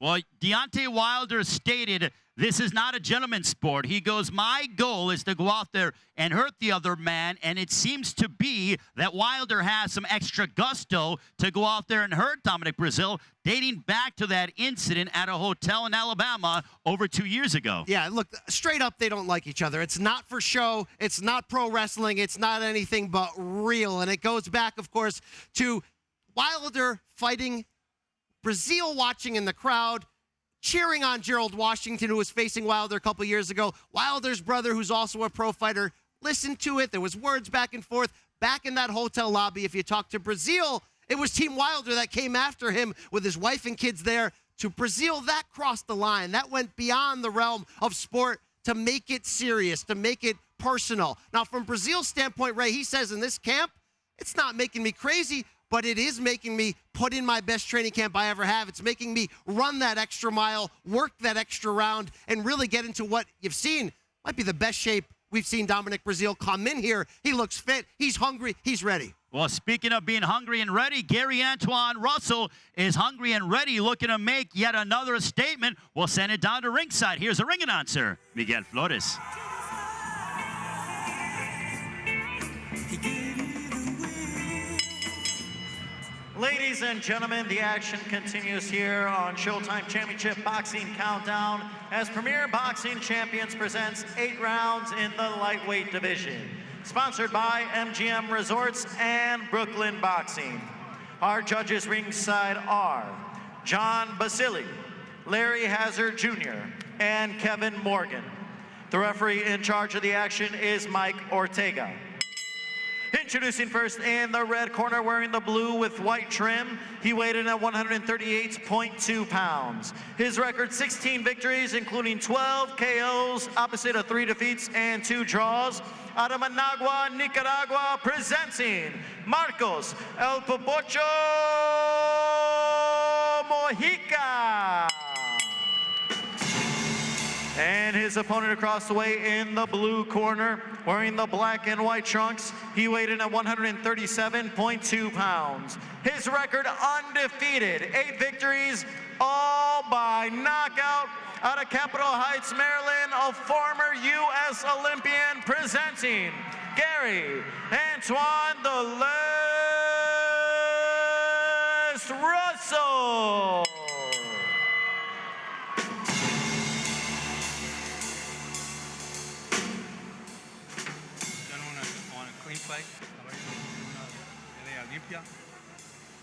Well, Deontay Wilder stated this is not a gentleman's sport. He goes, my goal is to go out there and hurt the other man, and it seems to be that Wilder has some extra gusto to go out there and hurt Dominic Breazeale, dating back to that incident at a hotel in Alabama over 2 years ago. Yeah, look, straight up, they don't like each other. It's not for show. It's not pro wrestling. It's not anything but real. And it goes back, of course, to Wilder fighting, Breazeale watching in the crowd, cheering on Gerald Washington, who was facing Wilder a couple years ago. Wilder's brother, who's also a pro fighter, listened to it. There was words back and forth. Back in that hotel lobby, if you talk to Breazeale, it was Team Wilder that came after him with his wife and kids there. To Breazeale, that crossed the line. That went beyond the realm of sport to make it serious, to make it personal. Now, from Breazeale's standpoint, Ray, he says in this camp, it's not making me crazy, but it is making me put in my best training camp I ever have. It's making me run that extra mile, work that extra round, and really get into what you've seen might be the best shape we've seen Dominic Breazeale come in here. He looks fit. He's hungry. He's ready. Well, speaking of being hungry and ready, Gary Antoine Russell is hungry and ready, looking to make yet another statement. We'll send it down to ringside. Here's the ring announcer, Miguel Flores. Ladies and gentlemen, the action continues here on Showtime Championship Boxing Countdown as Premier Boxing Champions presents 8 rounds in the lightweight division. Sponsored by MGM Resorts and Brooklyn Boxing. Our judges ringside are John Basili, Larry Hazard Jr., and Kevin Morgan. The referee in charge of the action is Mike Ortega. Introducing first in the red corner, wearing the blue with white trim, he weighed in at 138.2 pounds. His record, 16 victories, including 12 KOs, opposite of 3 defeats and 2 draws. Out of Managua, Nicaragua, presenting Marcos El Popocho Mojica. And his opponent across the way in the blue corner, wearing the black and white trunks, he weighed in at 137.2 pounds. His record, undefeated, 8 victories, all by knockout. Out of Capitol Heights, Maryland, a former U.S. Olympian, presenting Gary Antoine "The Last" Russell. On a clean fight. Limpia.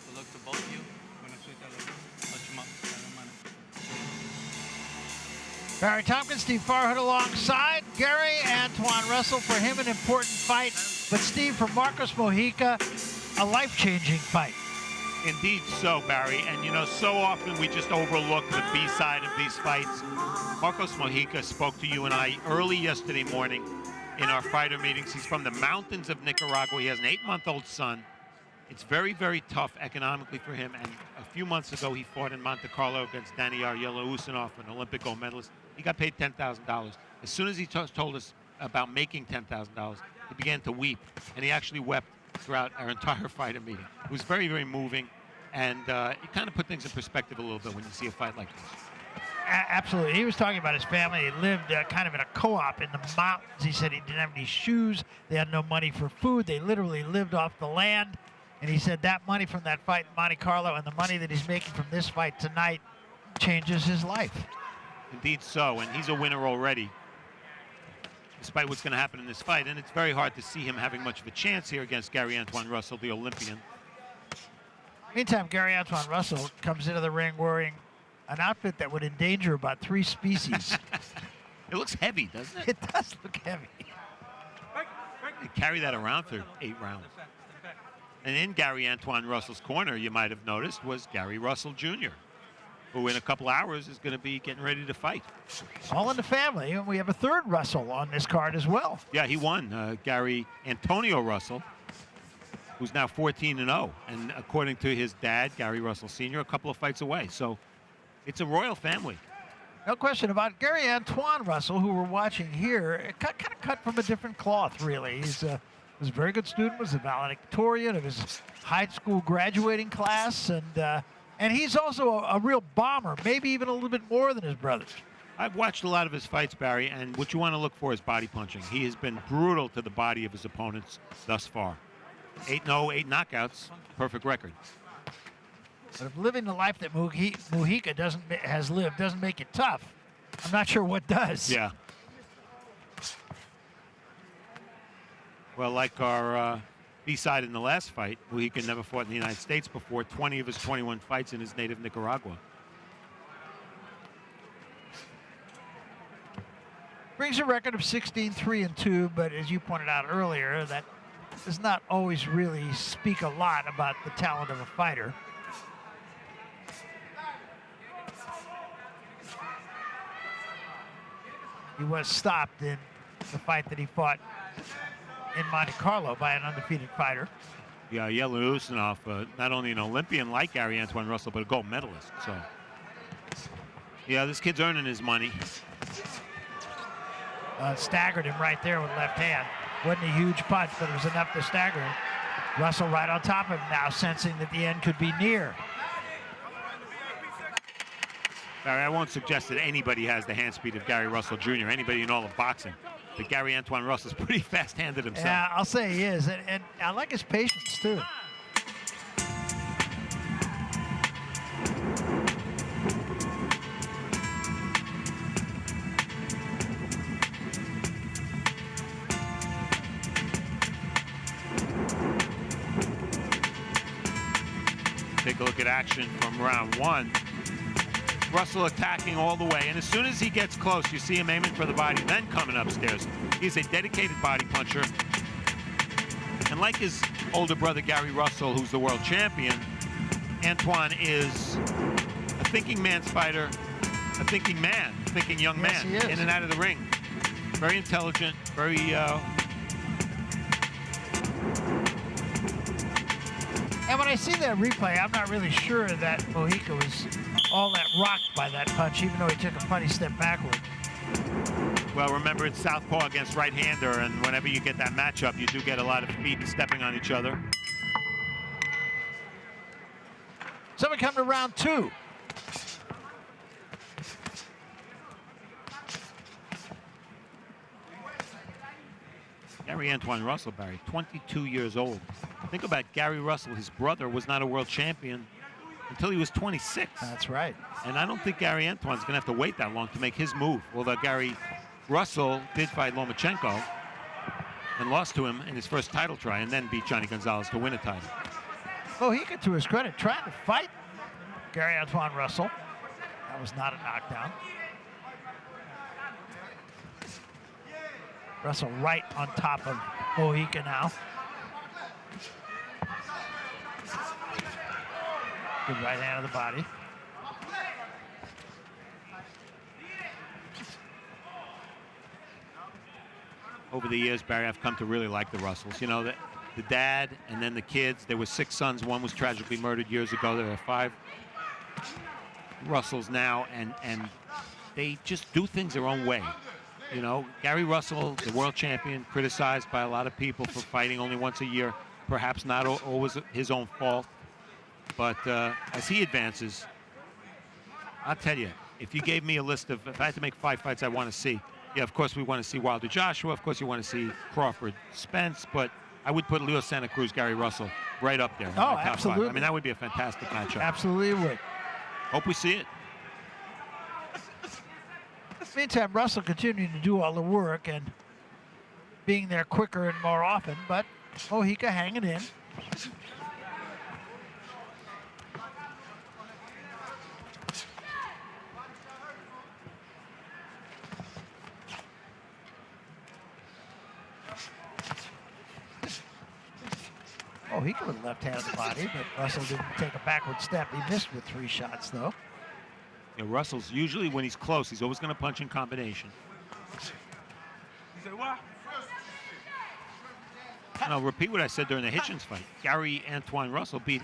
Good luck to both of you. Touch him up. Barry Tompkins, Steve Farhood alongside Gary Antoine Russell. For him, an important fight. But Steve, for Marcos Mojica, a life-changing fight. Indeed so, Barry. And, you know, so often we just overlook the B-side of these fights. Marcos Mojica spoke to you and I early yesterday morning in our fighter meetings. He's from the mountains of Nicaragua. He has an 8-month-old son. It's very, very tough economically for him. And a few months ago, he fought in Monte Carlo against Danny Usanov, an Olympic gold medalist. He got paid $10,000. As soon as he told us about making $10,000, he began to weep. And he actually wept throughout our entire fighter meeting. It was very, very moving. And it kind of put things in perspective a little bit when you see a fight like this. Absolutely. He was talking about his family. He lived kind of in a co-op in the mountains. He said he didn't have any shoes. They had no money for food. They literally lived off the land. And he said that money from that fight in Monte Carlo and the money that he's making from this fight tonight changes his life. Indeed so, and he's a winner already, despite what's going to happen in this fight. And it's very hard to see him having much of a chance here against Gary Antoine Russell, the Olympian. Meantime, Gary Antoine Russell comes into the ring wearing an outfit that would endanger about 3 species. It looks heavy, doesn't it? It does look heavy. They carry that around for 8 rounds. And in Gary Antoine Russell's corner, you might have noticed, was Gary Russell Jr., who in a couple hours is going to be getting ready to fight. All in the family, and we have a 3rd Russell on this card as well. Yeah, he won. Gary Antonio Russell, who's now 14-0. And according to his dad, Gary Russell Sr., a couple of fights away. So it's a royal family. No question about Gary Antoine Russell, who we're watching here, kind of cut from a different cloth, really. He's was a very good student, was a valedictorian of his high school graduating class, and he's also a real bomber, maybe even a little bit more than his brothers. I've watched a lot of his fights, Barry, and what you want to look for is body punching. He has been brutal to the body of his opponents thus far. 8-0, 8 knockouts, perfect record. But if living the life that Mojica has lived doesn't make it tough, I'm not sure what does. Yeah. Well, like our B-side in the last fight, Mojica never fought in the United States before. 20 of his 21 fights in his native Nicaragua. Brings a record of 16-3-2, but as you pointed out earlier, that does not always really speak a lot about the talent of a fighter. He was stopped in the fight that he fought in Monte Carlo by an undefeated fighter. Yeah, Usanov, not only an Olympian like Gary Antoine Russell, but a gold medalist. So, yeah, this kid's earning his money. Staggered him right there with left hand. Wasn't a huge punch, but it was enough to stagger him. Russell right on top of him now, sensing that the end could be near. Barry, I won't suggest that anybody has the hand speed of Gary Russell Jr., anybody in all of boxing. But Gary Antoine Russell's pretty fast-handed himself. Yeah, I'll say he is. And I like his patience, too. Take a look at action from round one. Russell attacking all the way, and as soon as he gets close, you see him aiming for the body, then coming upstairs. He's a dedicated body puncher. And like his older brother, Gary Russell, who's the world champion, Antoine is a thinking man's fighter, a thinking man, thinking young man, in and out of the ring. Very intelligent, very... And when I see that replay, I'm not really sure that Mojica was all that rocked by that punch, even though he took a funny step backward. Well, remember, it's southpaw against right-hander, and whenever you get that matchup, you do get a lot of feet stepping on each other. So we come to round two. Gary Antoine Russell, Barry, 22 years old. Think about Gary Russell. His brother was not a world champion until he was 26. That's right. And I don't think Gary Antoine's going to have to wait that long to make his move, although Gary Russell did fight Lomachenko and lost to him in his first title try and then beat Johnny Gonzalez to win a title. Mojica, to his credit, trying to fight Gary Antoine Russell. That was not a knockdown. Russell right on top of Mojica now. Good right hand of the body. Over the years, Barry, I've come to really like the Russells. You know, the dad and then the kids. There were 6 sons. One was tragically murdered years ago. There are 5 Russells now, and they just do things their own way. You know, Gary Russell, the world champion, criticized by a lot of people for fighting only once a year. Perhaps not always his own fault. But as he advances, I'll tell you, if you gave me a list of, if I had to make 5 fights I want to see, yeah, of course we want to see Wilder Joshua. Of course you want to see Crawford Spence. But I would put Leo Santa Cruz, Gary Russell right up there. In my top absolutely. 5. I mean, that would be a fantastic matchup. Absolutely would. Hope we see it. Meantime, Russell continuing to do all the work and being there quicker and more often, but Mojica hanging in. Mojica with a left-handed body, but Russell didn't take a backward step. He missed with 3 shots, though. Yeah, Russell's usually, when he's close, he's always going to punch in combination. And I'll repeat what I said during the Hitchens fight. Gary Antoine Russell beat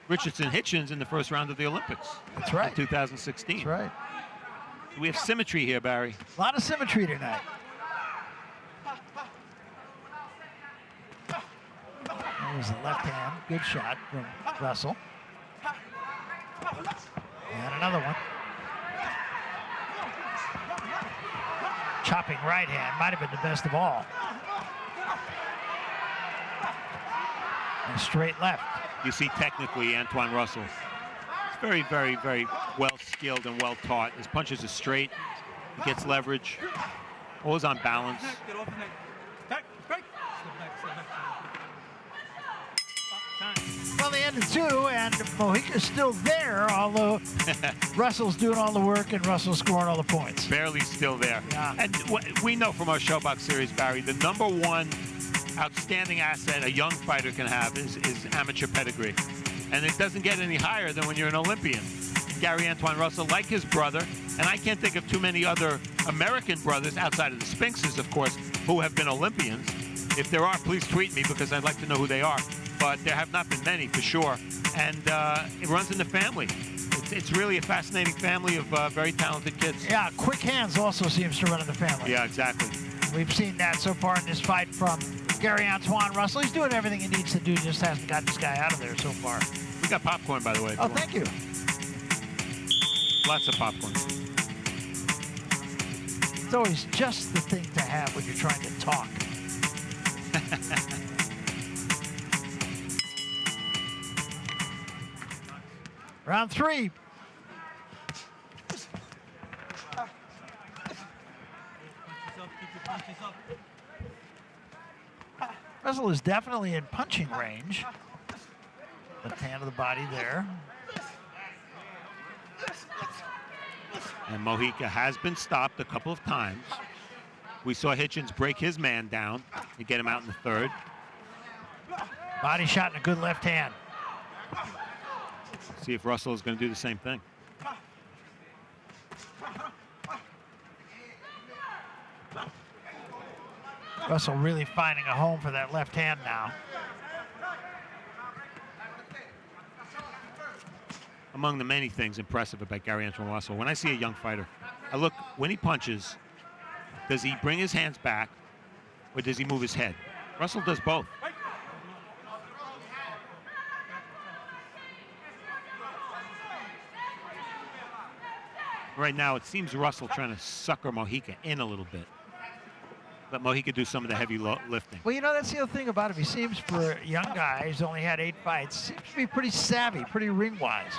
Richardson Hitchens in the first round of the Olympics. That's right. In 2016. That's right. We have symmetry here, Barry. A lot of symmetry tonight. That was a left hand. Good shot from Russell. And another one. Chopping right hand. Might have been the best of all. And straight left. You see technically Antoine Russell. He's very, very, very well skilled and well taught. His punches are straight. He gets leverage. Always on balance. Well, they ended 2, and Mojica's still there, although Russell's doing all the work and Russell's scoring all the points. Barely still there. Yeah. And we know from our Showbox series, Barry, the #1 outstanding asset a young fighter can have is amateur pedigree. And it doesn't get any higher than when you're an Olympian. Gary Antoine Russell, like his brother, and I can't think of too many other American brothers outside of the Spinxes, of course, who have been Olympians. If there are, please tweet me because I'd like to know who they are. But there have not been many, for sure. And it runs in the family. It's really a fascinating family of very talented kids. Yeah, quick hands also seems to run in the family. Yeah, exactly. We've seen that so far in this fight from Gary Antoine Russell. He's doing everything he needs to do, just hasn't got this guy out of there so far. We got popcorn, by the way. Oh, thank you. Lots of popcorn. It's always just the thing to have when you're trying to talk. Round 3. Breazeale is definitely in punching range. Left hand of the body there. And Mojica has been stopped a couple of times. We saw Hitchens break his man down to get him out in the third. Body shot and a good left hand. See if Russell is going to do the same thing. Russell really finding a home for that left hand now. Among the many things impressive about Gary Antoine Russell, when I see a young fighter, I look, when he punches, does he bring his hands back or does he move his head? Russell does both. Right now, it seems Russell trying to sucker Mojica in a little bit. Let Mojica do some of the heavy lifting. Well, you know, that's the other thing about him. He seems, for a young guy who's only had 8 fights, seems to be pretty savvy, pretty ring-wise.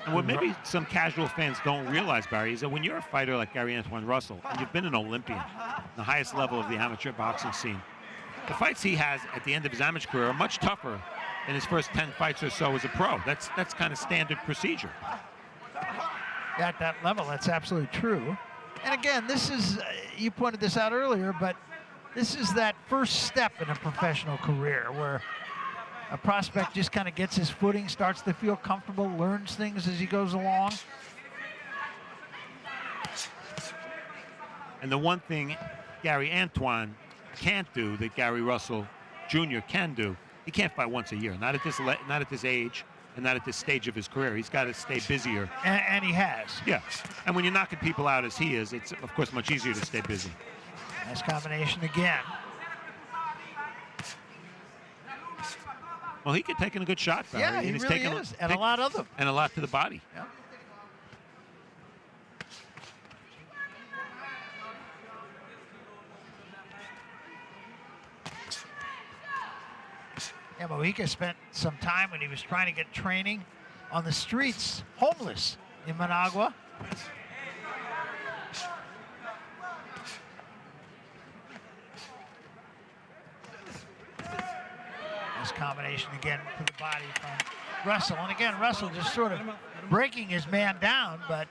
And what maybe some casual fans don't realize, Barry, is that when you're a fighter like Gary Antoine Russell, and you've been an Olympian, the highest level of the amateur boxing scene, the fights he has at the end of his amateur career are much tougher than his first 10 fights or so as a pro. That's kind of standard procedure. At that level, that's absolutely true. And again, this is, you pointed this out earlier, but this is that first step in a professional career where a prospect just kind of gets his footing, starts to feel comfortable, learns things as he goes along. And the one thing Gary Antoine can't do that Gary Russell Jr. can do, he can't fight once a year, not at this age, and not at this stage of his career. He's got to stay busier. And he has. Yeah. And when you're knocking people out as he is, it's, of course, much easier to stay busy. Nice combination again. Well, he could take in a good shot, Barry. Yeah, he he's really taking is. And a lot of them. And a lot to the body. Yeah. Yeah, Mojica spent some time when he was trying to get training on the streets, homeless in Managua. This combination again to the body from Russell. And again, Russell just sort of breaking his man down, but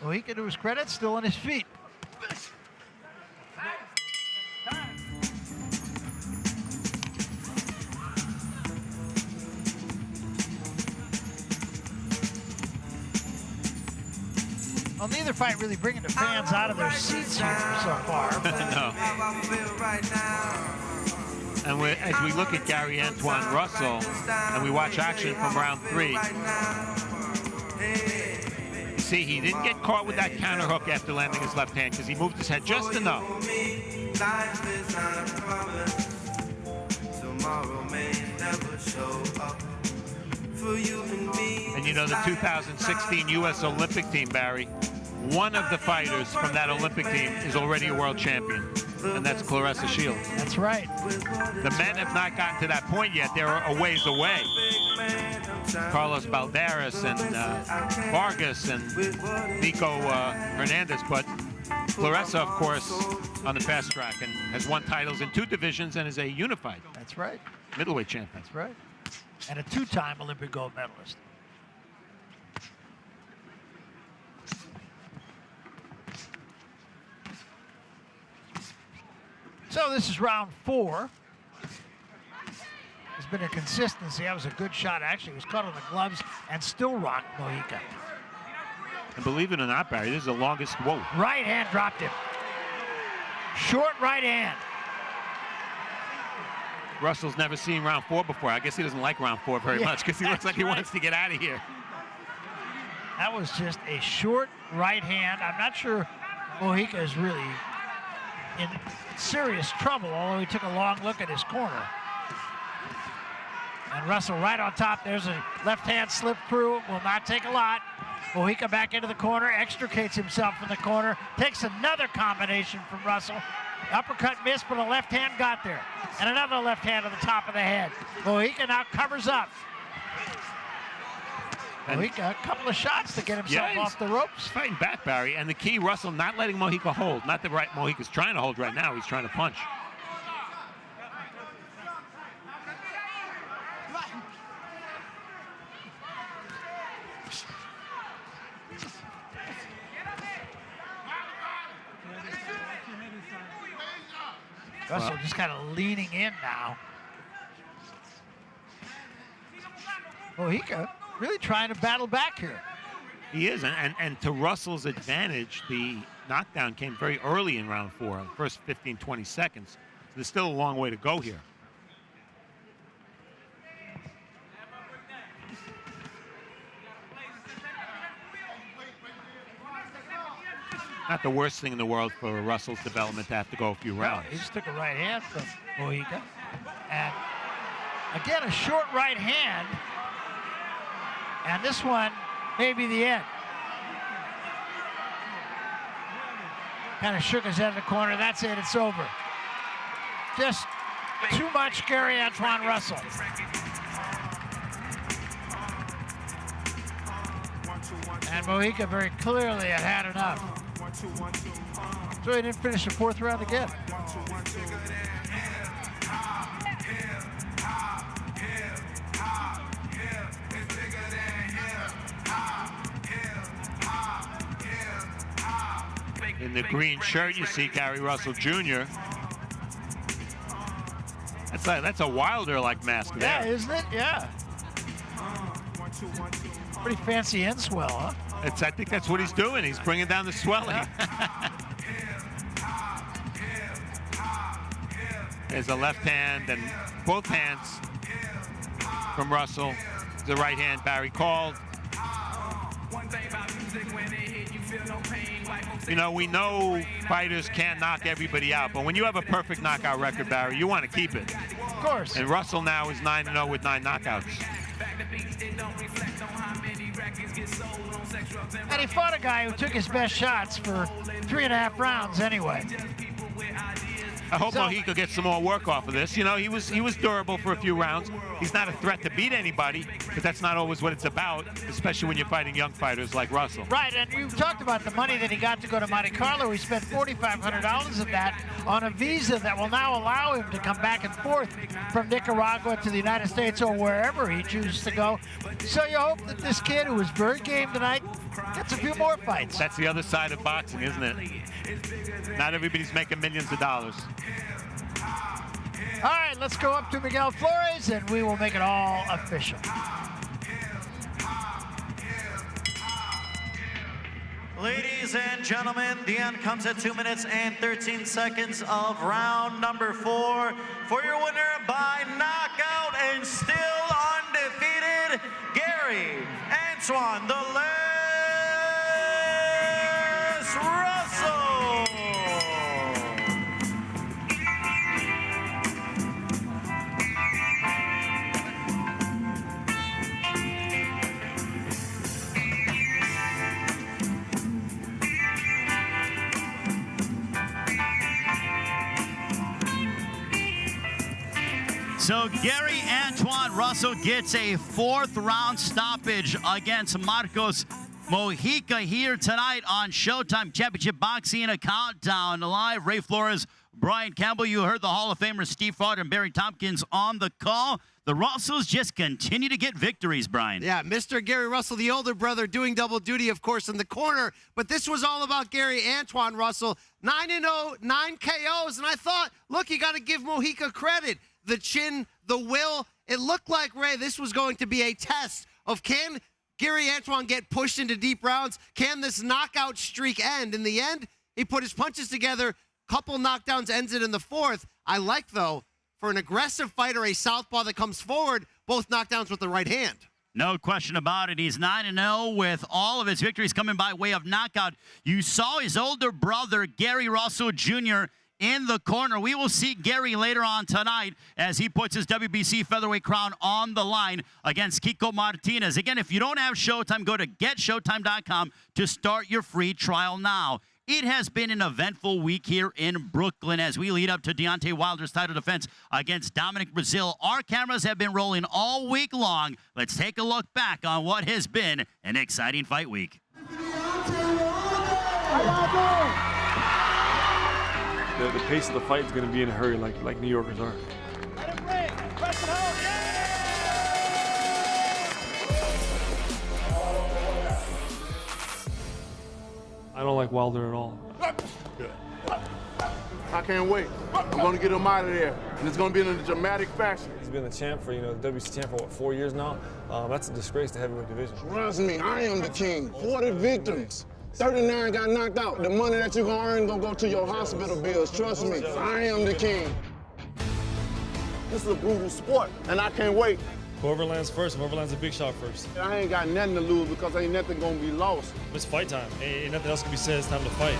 Mojica, to his credit, still on his feet. Well, neither fight really bringing the fans out of their seats here so far. No. And as we look at Gary Antoine Russell and we watch action from round 3, you see he didn't get caught with that counter hook after landing his left hand because he moved his head just enough. And you know, the 2016 U.S. Olympic team, Barry, one of the fighters from that Olympic team is already a world champion, and that's Claressa Shields. That's right. The men have not gotten to that point yet. They're a ways away. Carlos Balderas and Vargas and Kiko Hernandez, but Claressa, of course, on the fast track and has won titles in 2 divisions and is a unified. That's right. Middleweight champion. That's right. And a 2-time Olympic gold medalist. So this is round 4. There's been a consistency. That was a good shot. Actually, it was caught on the gloves and still rocked Mojica. And believe it or not, Barry, this is the longest. Whoa. Right hand dropped him. Short right hand. Russell's never seen round 4 before. I guess he doesn't like round 4 very much because he looks like he wants to get out of here. That was just a short right hand. I'm not sure Mojica is really in serious trouble, although he took a long look at his corner. And Russell right on top. There's a left hand slip through. Will not take a lot. Mojica back into the corner, extricates himself from the corner, takes another combination from Russell. Uppercut missed, but a left hand got there. And another left hand to the top of the head. Mojica now covers up. Mojica, a couple of shots to get himself off the ropes. He's fighting back, Barry. And the key, Russell not letting Mojica hold. Not that Mojica's trying to hold right now. He's trying to punch. Russell just kind of leaning in now. Mojica really trying to battle back here. He is, and to Russell's advantage, the knockdown came very early in round 4, the first 15, 20 seconds. So there's still a long way to go here. Not the worst thing in the world for Russell's development to have to go a few rounds. He just took a right hand from Mojica. And again, a short right hand. And this one may be the end. Kind of shook his head in the corner. That's it. It's over. Just too much Gary Antoine Russell. And Mojica very clearly had enough. So he didn't finish the 4th round again. In the green shirt, you see Gary Russell Jr. That's a Wilder-like mask there. Yeah, isn't it? Yeah. Pretty fancy end swell, huh? I think that's what he's doing. He's bringing down the swelling. There's a left hand and both hands from Russell. The right hand Barry called. You know, we know fighters can't knock everybody out, but when you have a perfect knockout record, Barry, you want to keep it. Of course. And Russell now is 9-0 with 9 knockouts. And he fought a guy who took his best shots for 3.5 rounds anyway. I hope Mojica gets some more work off of this. You know, he was durable for a few rounds. He's not a threat to beat anybody, but that's not always what it's about, especially when you're fighting young fighters like Russell. Right, and you talked about the money that he got to go to Monte Carlo. He spent $4,500 of that on a visa that will now allow him to come back and forth from Nicaragua to the United States or wherever he chooses to go. So you hope that this kid, who was very game tonight, gets a few more fights. That's the other side of boxing, isn't it? Not everybody's making millions of dollars. All right, let's go up to Miguel Flores, and we will make it all official. Ladies and gentlemen, the end comes at 2 minutes and 13 seconds of round number 4. For your winner by knockout and still undefeated, Gary Antoine "The Less" Russell. So Gary Antoine Russell gets a 4th round stoppage against Marcos Mojica here tonight on Showtime Championship Boxing, a countdown live. Ray Flores, Brian Campbell, you heard the Hall of Famers Steve Ford and Barry Tompkins on the call. The Russells just continue to get victories, Brian. Yeah, Mr. Gary Russell, the older brother, doing double duty, of course, in the corner. But this was all about Gary Antoine Russell. 9-0, 9 KOs. And I thought, look, you got to give Mojica credit. The chin, the will. It looked like, Ray, this was going to be a test of can Gary Antoine get pushed into deep rounds? Can this knockout streak end? In the end, he put his punches together. Couple knockdowns, ends it in the 4th. I like, though, for an aggressive fighter, a southpaw that comes forward, both knockdowns with the right hand. No question about it. He's 9-0 with all of his victories coming by way of knockout. You saw his older brother, Gary Russell Jr., in the corner. We will see Gary later on tonight as he puts his WBC featherweight crown on the line against Kiko Martinez. Again, if you don't have Showtime, go to getshowtime.com to start your free trial now. It has been an eventful week here in Brooklyn as we lead up to Deontay Wilder's title defense against Dominic Breazeale. Our cameras have been rolling all week long. Let's take a look back on what has been an exciting fight week. The pace of the fight is going to be in a hurry like New Yorkers are. I don't like Wilder at all. Good. I can't wait. I'm going to get him out of there, and it's going to be in a dramatic fashion. He's been the champ for, the WBC champ for, what, 4 years now? That's a disgrace to heavyweight division. Trust me, I am the king. 40 victims. 39 got knocked out. The money that you're going to earn going to go to your hospital bills. Trust me, I am the king. This is a brutal sport, and I can't wait. Whoever lands first, whoever lands a big shot first. I ain't got nothing to lose because ain't nothing going to be lost. It's fight time. Ain't nothing else can be said. It's time to fight.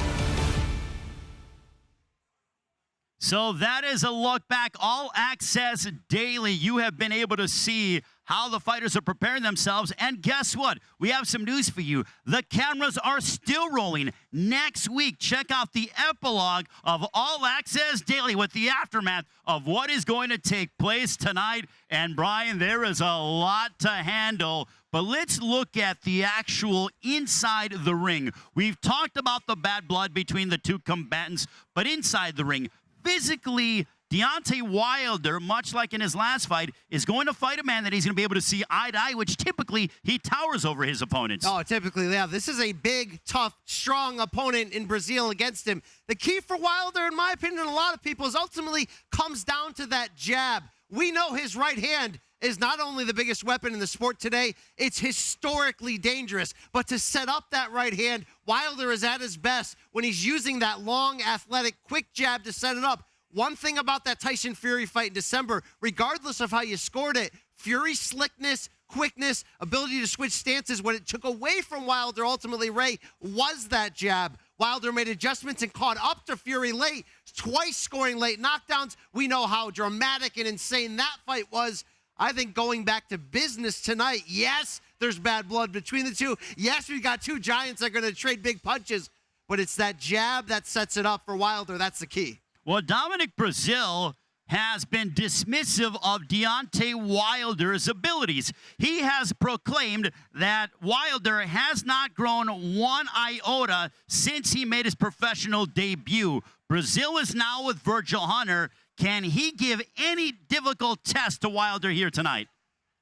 So that is a look back. All Access Daily. You have been able to see how the fighters are preparing themselves. And guess what? We have some news for you. The cameras are still rolling. Next week, check out the epilogue of All Access Daily with the aftermath of what is going to take place tonight. And Brian, there is a lot to handle. But let's look at the actual inside the ring. We've talked about the bad blood between the two combatants, but inside the ring, physically, Deontay Wilder, much like in his last fight, is going to fight a man that he's going to be able to see eye to eye, which typically he towers over his opponents. Oh, typically, yeah. This is a big, tough, strong opponent in Breazeale against him. The key for Wilder, in my opinion, and a lot of people's, ultimately comes down to that jab. We know his right hand is not only the biggest weapon in the sport today, it's historically dangerous. But to set up that right hand, Wilder is at his best when he's using that long, athletic, quick jab to set it up. One thing about that Tyson Fury fight in December, regardless of how you scored it, Fury's slickness, quickness, ability to switch stances, what it took away from Wilder, ultimately, Ray, was that jab. Wilder made adjustments and caught up to Fury late, twice scoring late knockdowns. We know how dramatic and insane that fight was. I think going back to business tonight, yes, there's bad blood between the two. Yes, we've got two giants that are going to trade big punches, but it's that jab that sets it up for Wilder. That's the key. Well, Dominic Breazeale has been dismissive of Deontay Wilder's abilities. He has proclaimed that Wilder has not grown one iota since he made his professional debut. Breazeale is now with Virgil Hunter. Can he give any difficult test to Wilder here tonight?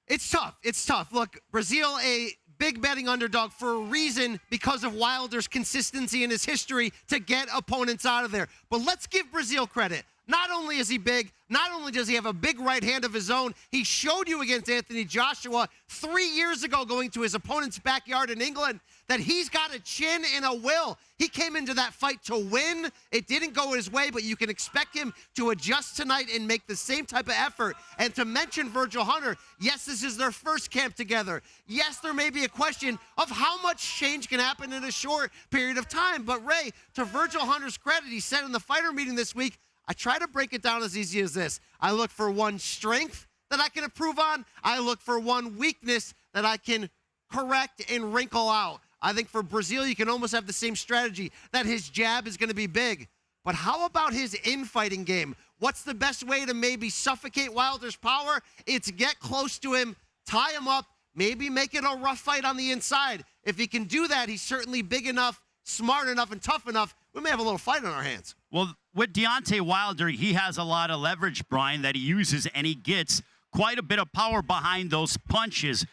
It's tough. It's tough. Look, Breazeale, a big betting underdog for a reason, because of Wilder's consistency in his history to get opponents out of there. But let's give Breazeale credit. Not only is he big, not only does he have a big right hand of his own, he showed you against Anthony Joshua 3 years ago going to his opponent's backyard in England that he's got a chin and a will. He came into that fight to win. It didn't go his way, but you can expect him to adjust tonight and make the same type of effort. And to mention Virgil Hunter, yes, this is their first camp together. Yes, there may be a question of how much change can happen in a short period of time. But Ray, to Virgil Hunter's credit, he said in the fighter meeting this week, I try to break it down as easy as this. I look for one strength that I can improve on. I look for one weakness that I can correct and wrinkle out. I think for Breazeale, you can almost have the same strategy, that his jab is going to be big. But how about his infighting game? What's the best way to maybe suffocate Wilder's power? It's get close to him, tie him up, maybe make it a rough fight on the inside. If he can do that, he's certainly big enough, smart enough, and tough enough. We may have a little fight on our hands. Well, with Deontay Wilder, he has a lot of leverage, Brian, that he uses, and he gets quite a bit of power behind those punches.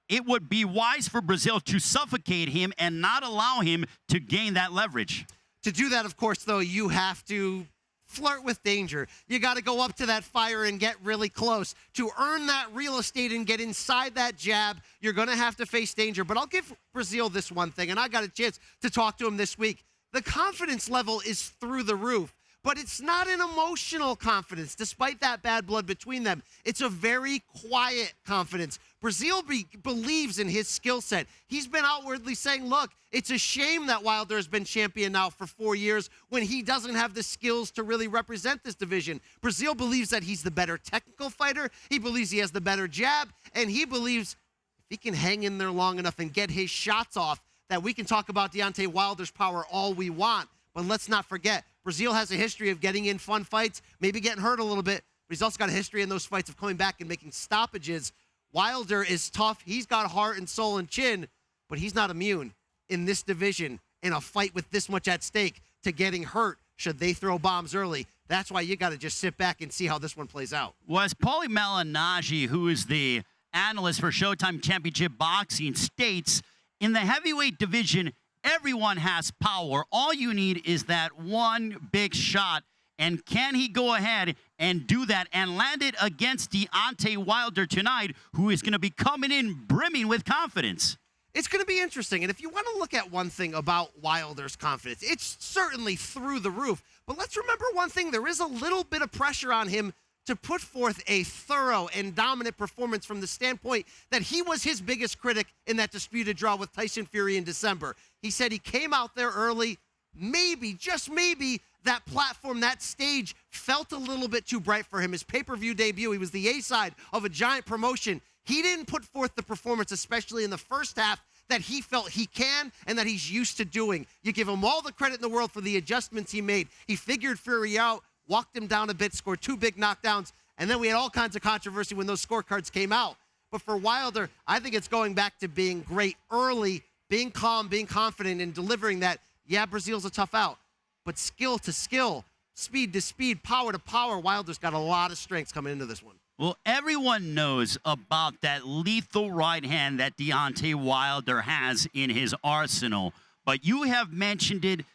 It would be wise for Breazeale to suffocate him and not allow him to gain that leverage. To do that, of course, though, you have to flirt with danger. You got to go up to that fire and get really close. To earn that real estate and get inside that jab, you're going to have to face danger. But I'll give Breazeale this one thing, and I got a chance to talk to him this week. The confidence level is through the roof. but it's not an emotional confidence, despite that bad blood between them. It's a very quiet confidence. Breazeale believes in his skill set. He's been outwardly saying, look, it's a shame that Wilder has been champion now for 4 years when he doesn't have the skills to really represent this division. Breazeale believes that he's the better technical fighter. He believes he has the better jab, and he believes if he can hang in there long enough and get his shots off, that we can talk about Deontay Wilder's power all we want. But let's not forget, Breazeale has a history of getting in fun fights, maybe getting hurt a little bit, but he's also got a history in those fights of coming back and making stoppages. Wilder is tough. He's got heart and soul and chin, but he's not immune in this division in a fight with this much at stake to getting hurt should they throw bombs early. That's why you got to just sit back and see how this one plays out. Was Paulie Malignaggi, who is the analyst for Showtime Championship Boxing, states, in the heavyweight division, everyone has power. All you need is that one big shot. And can he go ahead and do that and land it against Deontay Wilder tonight, who is going to be coming in brimming with confidence? It's going to be interesting. And if you want to look at one thing about Wilder's confidence, it's certainly through the roof. But let's remember one thing. There is a little bit of pressure on him to put forth a thorough and dominant performance from the standpoint that he was his biggest critic in that disputed draw with Tyson Fury in December. He said he came out there early. Maybe, just maybe, that platform, that stage felt a little bit too bright for him. His pay-per-view debut, he was the A-side of a giant promotion. He didn't put forth the performance, especially in the first half, that he felt he can and that he's used to doing. You give him all the credit in the world for the adjustments he made. He figured Fury out, walked him down a bit, scored 2 big knockdowns, and then we had all kinds of controversy when those scorecards came out. But for Wilder, I think it's going back to being great early, being calm, being confident, and delivering that, yeah, Breazeale's a tough out, but skill to skill, speed to speed, power to power, Wilder's got a lot of strengths coming into this one. Well, everyone knows about that lethal right hand that Deontay Wilder has in his arsenal, but you have mentioned it.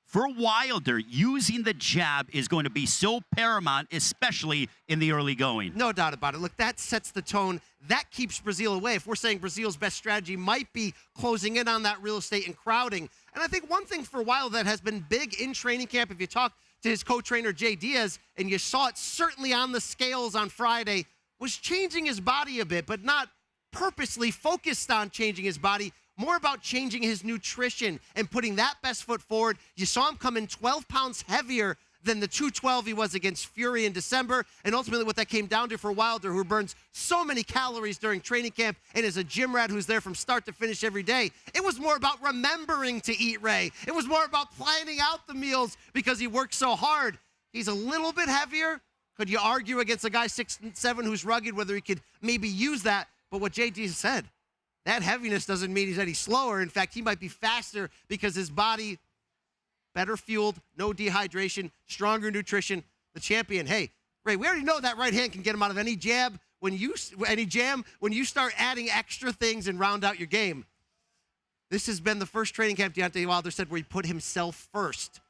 For Wilder, using the jab is going to be so paramount, especially in the early going. No doubt about it. Look, that sets the tone. That keeps Breazeale away. If we're saying Breazeale's best strategy might be closing in on that real estate and crowding. And I think one thing for Wilder that has been big in training camp, if you talk to his co-trainer Jay Diaz, and you saw it certainly on the scales on Friday, was changing his body a bit, but not purposely focused on changing his body, more about changing his nutrition and putting that best foot forward. You saw him come in 12 pounds heavier than the 212 he was against Fury in December, and ultimately what that came down to for Wilder, who burns so many calories during training camp and is a gym rat who's there from start to finish every day. It was more about remembering to eat, Ray. It was more about planning out the meals because he worked so hard. He's a little bit heavier. Could you argue against a guy 6'7" who's rugged whether he could maybe use that? But what JD said, that heaviness doesn't mean he's any slower. In fact, he might be faster because his body, better fueled, no dehydration, stronger nutrition. The champion, hey, Ray, we already know that right hand can get him out of any jam. When you start adding extra things and round out your game. This has been the first training camp, Deontay Wilder said, where he put himself first.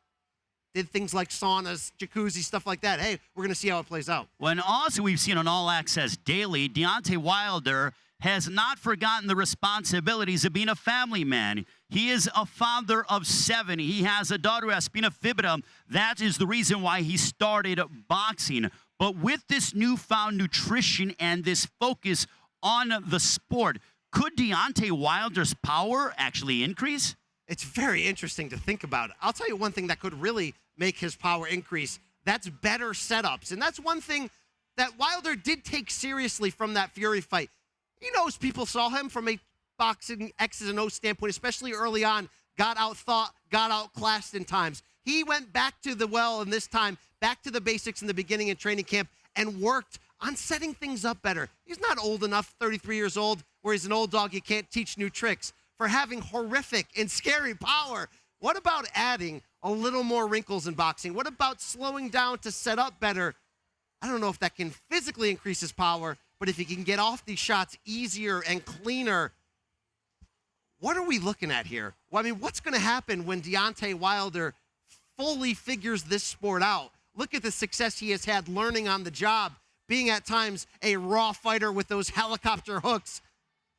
Did things like saunas, jacuzzi, stuff like that. Hey, we're going to see how it plays out. When also we've seen on All Access Daily, Deontay Wilder has not forgotten the responsibilities of being a family man. He is a father of 7. He has a daughter, Espina Fibra. That is the reason why he started boxing. But with this newfound nutrition and this focus on the sport, could Deontay Wilder's power actually increase? It's very interesting to think about. I'll tell you one thing that could really make his power increase. That's better setups. And that's one thing that Wilder did take seriously from that Fury fight. He knows people saw him from a boxing X's and O's standpoint, especially early on, got outthought, got outclassed in times. He went back to the well, and this time back to the basics in the beginning of training camp and worked on setting things up better. He's not old enough, 33 years old, where he's an old dog, you can't teach new tricks, for having horrific and scary power. What about adding a little more wrinkles in boxing? What about slowing down to set up better? I don't know if that can physically increase his power, but if he can get off these shots easier and cleaner, what are we looking at here? Well, I mean, what's going to happen when Deontay Wilder fully figures this sport out? Look at the success he has had learning on the job, being at times a raw fighter with those helicopter hooks.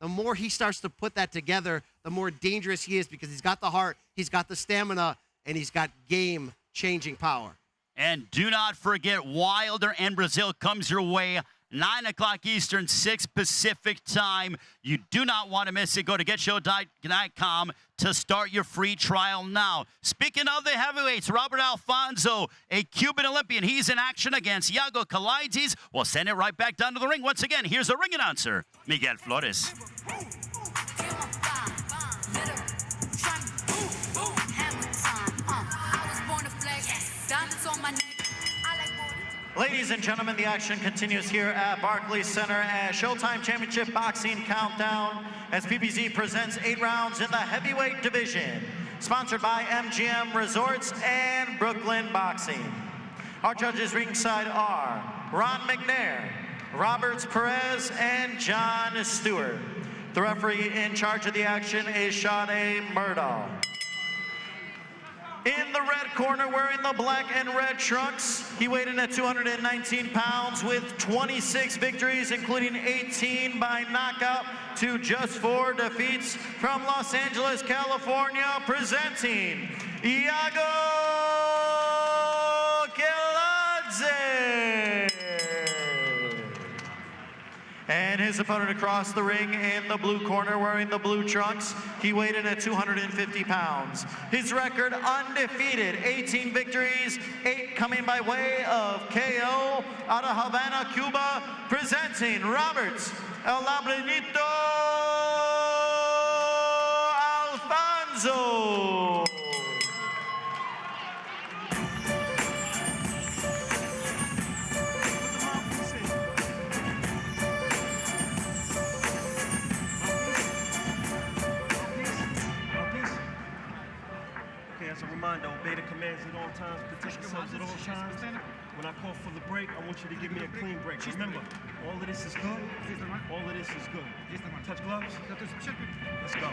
The more he starts to put that together, the more dangerous he is because he's got the heart, he's got the stamina, and he's got game-changing power. And do not forget, Wilder and Breazeale comes your way 9 o'clock Eastern, 6 Pacific time. You do not want to miss it. Go to GetShow.com to start your free trial now. Speaking of the heavyweights, Robert Alfonso, a Cuban Olympian, he's in action against Iago Kalaitzis. We'll send it right back down to the ring. Once again, here's the ring announcer, Miguel Flores. Ladies and gentlemen, the action continues here at Barclays Center as Showtime Championship Boxing Countdown as PBZ presents 8 rounds in the heavyweight division. Sponsored by MGM Resorts and Brooklyn Boxing. Our judges ringside are Ron McNair, Roberts Perez, and John Stewart. The referee in charge of the action is Sade Murdaugh. In the red corner, wearing the black and red trunks, he weighed in at 219 pounds with 26 victories, including 18 by knockout to just 4 defeats. From Los Angeles, California, presenting Iago Kalaitzis. And his opponent across the ring in the blue corner, wearing the blue trunks, he weighed in at 250 pounds. His record undefeated, 18 victories, 8 coming by way of KO out of Havana, Cuba, presenting Roberts El Labrinito Alfonso. As a reminder, obey the commands at all times, protect yourselves at all times. When I call for the break, I want you to give me a clean break. Remember, all of this is good. All of this is good. Touch gloves. Let's go.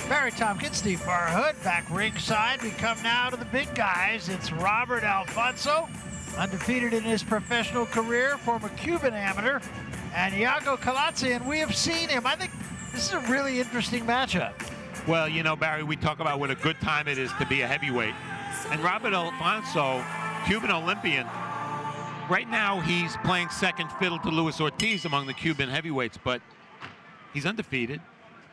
Barry Tompkins, Steve Farhood, back ringside. We come now to the big guys. It's Robert Alfonso, undefeated in his professional career, former Cuban amateur, and Iago Kalaitzis, and we have seen him. I think this is a really interesting matchup. Well, you know, Barry, we talk about what a good time it is to be a heavyweight. And Robert Alfonso, Cuban Olympian, right now he's playing second fiddle to Luis Ortiz among the Cuban heavyweights, but he's undefeated.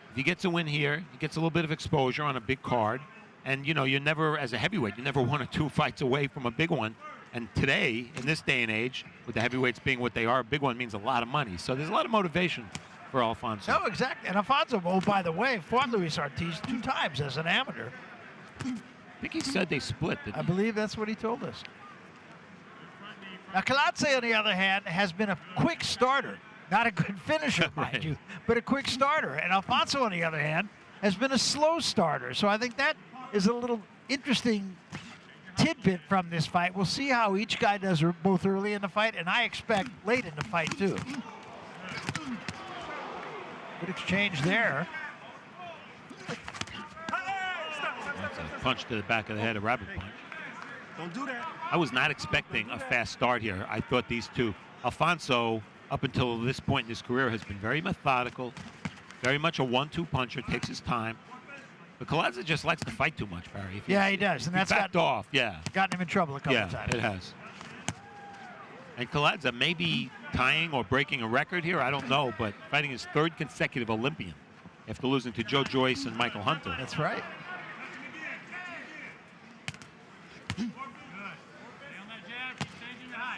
If he gets a win here, he gets a little bit of exposure on a big card. And, you know, you're never, as a heavyweight, you're never 1 or 2 fights away from a big one. And today, in this day and age, with the heavyweights being what they are, a big one means a lot of money. So there's a lot of motivation for Alfonso. No, exactly. And Alfonso, oh, by the way, fought Luis Ortiz 2 times as an amateur. I think he said they split, didn't he? I believe that's what he told us. Now, Kalaitzis, on the other hand, has been a quick starter. Not a good finisher, mind you, but a quick starter. And Alfonso, on the other hand, has been a slow starter. So I think that is a little interesting tidbit from this fight. We'll see how each guy does both early in the fight, and I expect late in the fight, too. Good exchange there. That's a punch to the back of the head, a rabbit punch. Don't do that. I was not expecting a fast start here. I thought these two, Alfonso, up until this point in his career, has been very methodical, very much a 1-2 puncher, takes his time. But Kalaitzis just likes to fight too much, Barry. Yeah, he does, and that's backed off. Yeah, gotten him in trouble a couple of times. Yeah, it has. And Kalaitzis may be tying or breaking a record here, I don't know, but fighting his 3rd consecutive Olympian after losing to Joe Joyce and Michael Hunter. That's right.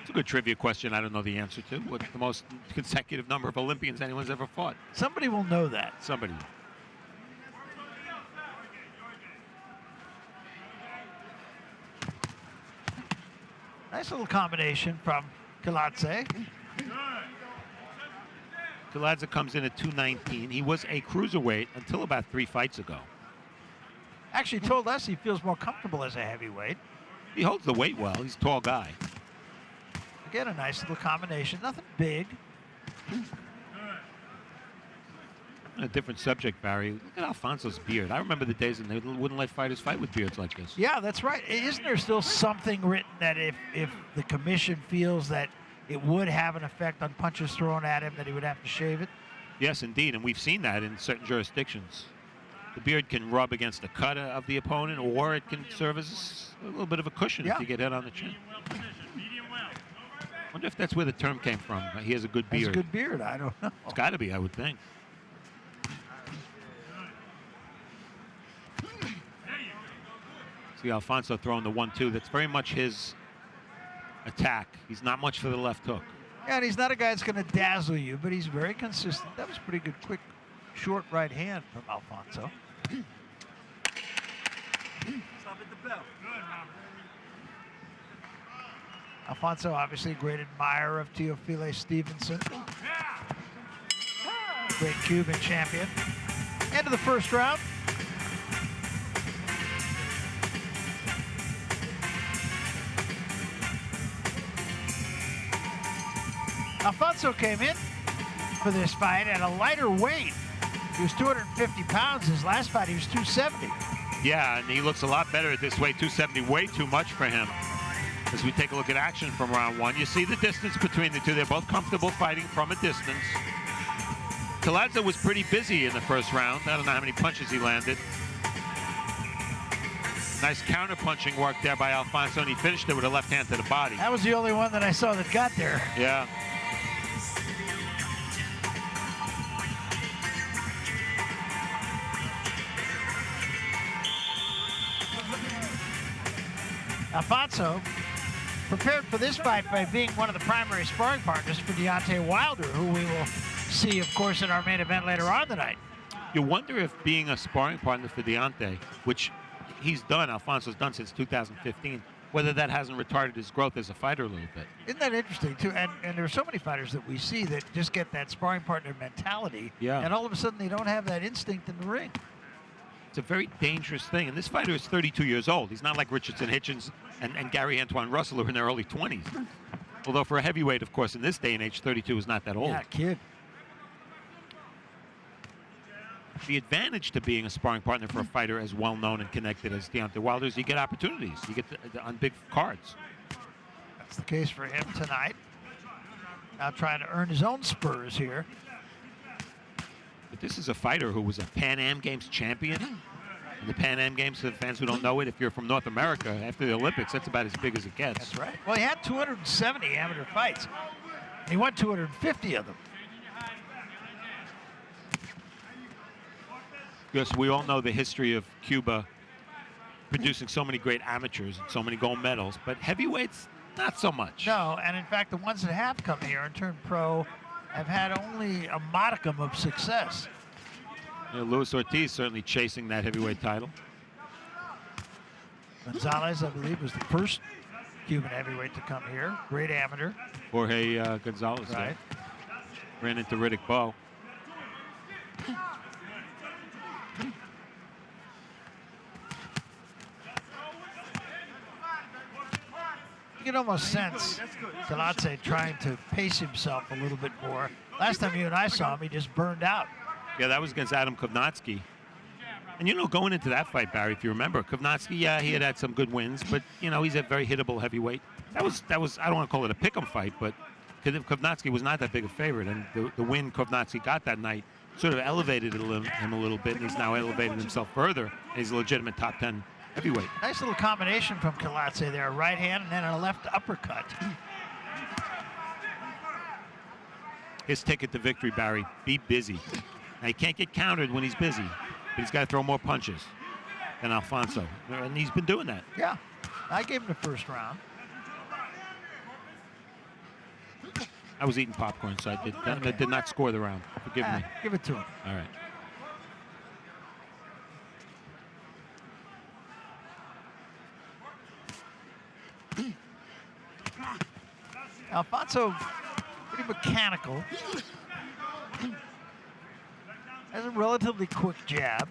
It's a good trivia question I don't know the answer to. What's the most consecutive number of Olympians anyone's ever fought? Somebody will know that. Somebody. Nice little combination from Kalaitzis. Kalaitzis comes in at 219. He was a cruiserweight until about 3 fights ago. Actually told us he feels more comfortable as a heavyweight. He holds the weight well. He's a tall guy. Again, a nice little combination. Nothing big. A different subject, Barry. Look at Alfonso's beard. I remember the days when they wouldn't let fighters fight with beards like this. Yeah, that's right. Isn't there still something written that if the commission feels that it would have an effect on punches thrown at him, that he would have to shave it? Yes, indeed, and we've seen that in certain jurisdictions. The beard can rub against the cut of the opponent, or it can serve as a little bit of a cushion if you get hit on the chin. Wonder if that's where the term came from. He has a good beard. Has a good beard. I don't know. It's got to be, I would think. See Alfonso throwing the 1-2. That's very much his attack. He's not much for the left hook. Yeah, and he's not a guy that's going to dazzle you, but he's very consistent. That was pretty good, quick, short right hand from Alfonso. Stop at the bell. Alfonso, obviously a great admirer of Teofilo Stevenson. Great Cuban champion. End of the first round. Alfonso came in for this fight at a lighter weight. He was 250 pounds. His last fight, he was 270. Yeah, and he looks a lot better at this weight. 270, way too much for him. As we take a look at action from round one, you see the distance between the two. They're both comfortable fighting from a distance. Claressa was pretty busy in the first round. I don't know how many punches he landed. Nice counter-punching work there by Alfonso, and he finished it with a left hand to the body. That was the only one that I saw that got there. Yeah. Alfonso prepared for this fight by being one of the primary sparring partners for Deontay Wilder, who we will see, of course, in our main event later on tonight. You wonder if being a sparring partner for Deontay, which he's done, Alfonso's done since 2015, whether that hasn't retarded his growth as a fighter a little bit. Isn't that interesting, too? And there are so many fighters that we see that just get that sparring partner mentality, and all of a sudden they don't have that instinct in the ring. It's a very dangerous thing. And this fighter is 32 years old. He's not like Richardson, Hitchens, and Gary Antoine Russell, who are in their early 20s. Although for a heavyweight, of course, in this day and age, 32 is not that old. Yeah, kid. The advantage to being a sparring partner for a fighter as well-known and connected as Deontay Wilder is you get opportunities. You get on big cards. That's the case for him tonight. Now trying to earn his own spurs here. But this is a fighter who was a Pan Am Games champion. And the Pan Am Games, for the fans who don't know it, if you're from North America, after the Olympics, that's about as big as it gets. That's right. Well, he had 270 amateur fights. He won 250 of them. Because we all know the history of Cuba producing so many great amateurs and so many gold medals, but heavyweights, not so much. No, and in fact, the ones that have come here and turned pro have had only a modicum of success. You know, Luis Ortiz certainly chasing that heavyweight title. Gonzalez, I believe, was the first Cuban heavyweight to come here. Great amateur. Jorge Gonzalez. Right. Ran into Riddick Bowe. You can almost sense Claressa trying to pace himself a little bit more. Last time you and I saw him, he just burned out. Yeah, that was against Adam Kovnatsky. And, you know, going into that fight, Barry, if you remember, Kovnatsky, yeah, he had some good wins, but, you know, he's a very hittable heavyweight. That was I don't want to call it a pick'em fight, but Kovnatsky was not that big a favorite, and the win Kovnatsky got that night sort of elevated him a little bit, and he's now elevated himself further. He's a legitimate top 10 heavyweight. Nice little combination from Claressa there. Right hand and then a left uppercut. His ticket to victory, Barry, be busy. Now, he can't get countered when he's busy, but he's got to throw more punches than Alfonso. And he's been doing that. Yeah, I gave him the first round. I was eating popcorn, so I did not score the round. Forgive me. Give it to him. All right. Alfonso, pretty mechanical. Has a relatively quick jab.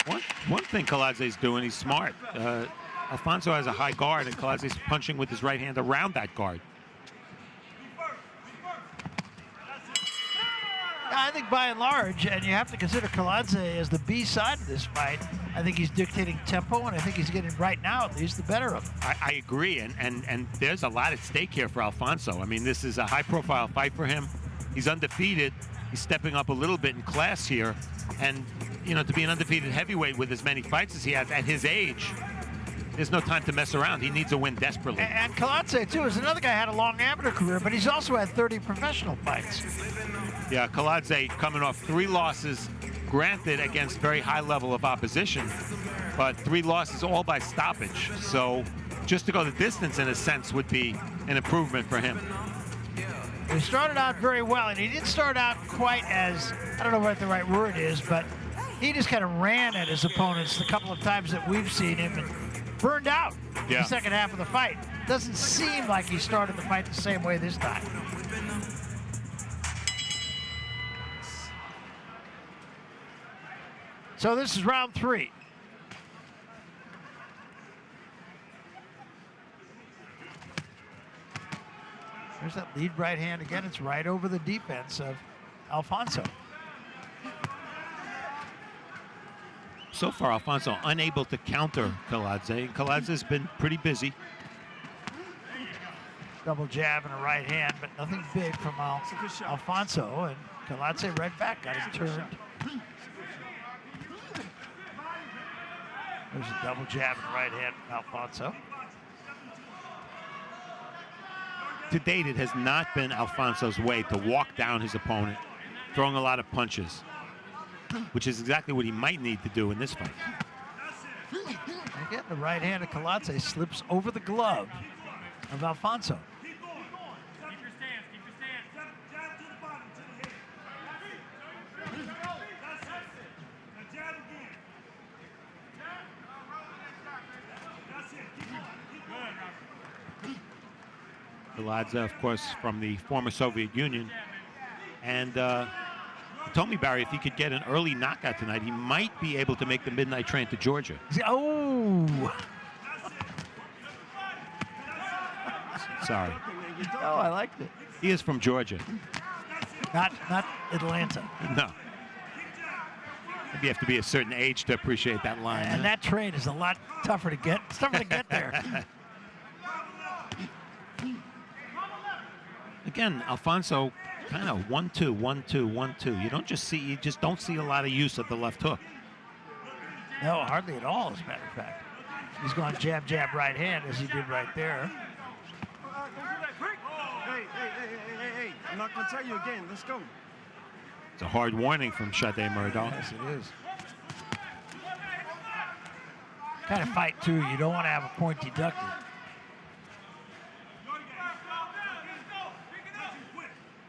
One thing Claressa's doing, he's smart. Alfonso has a high guard, and Claressa's punching with his right hand around that guard. I think by and large, and you have to consider Claressa as the B side of this fight, I think he's dictating tempo, and I think he's getting, right now at least, the better of him. I agree, and there's a lot at stake here for Alfonso. I mean, this is a high-profile fight for him. He's undefeated, He's stepping up a little bit in class here. And, you know, to be an undefeated heavyweight with as many fights as he has at his age, there's no time to mess around. He needs a win desperately. And Kalatse, too, is another guy who had a long amateur career, but he's also had 30 professional fights. Yeah, Kaladze coming off 3 losses, granted against very high level of opposition, but 3 losses all by stoppage. So just to go the distance, in a sense, would be an improvement for him. He started out very well, and he didn't start out quite as, I don't know what the right word is, but he just kind of ran at his opponents the couple of times that we've seen him and burned out in the second half of the fight. Doesn't seem like he started the fight the same way this time. So this is round 3. There's that lead right hand again. It's right over the defense of Alfonso. So far, Alfonso unable to counter Kaladze. Kaladze's been pretty busy. Double jab and a right hand, but nothing big from Alfonso. And Kaladze right back, got him turned. There's a double jab and right hand from Alfonso. To date, it has not been Alfonso's way to walk down his opponent, throwing a lot of punches, which is exactly what he might need to do in this fight. Again, the right hand of Kaladze slips over the glove of Alfonso. Kaladze, of course, from the former Soviet Union. And he told me, Barry, if he could get an early knockout tonight, he might be able to make the midnight train to Georgia. Oh! Sorry. Oh, I liked it. He is from Georgia. Not Atlanta. No. Maybe you have to be a certain age to appreciate that line. And that train is a lot tougher to get. It's tougher to get there. Again, Alfonso kind of 1-2, 1-2, 1-2. You just don't see a lot of use of the left hook. No, hardly at all, as a matter of fact. He's going jab, jab, right hand, as he did right there. Hey, I'm not going to tell you again. Let's go. It's a hard warning from Sade Murdoch. Yes, it is. Kind of fight, too. You don't want to have a point deducted.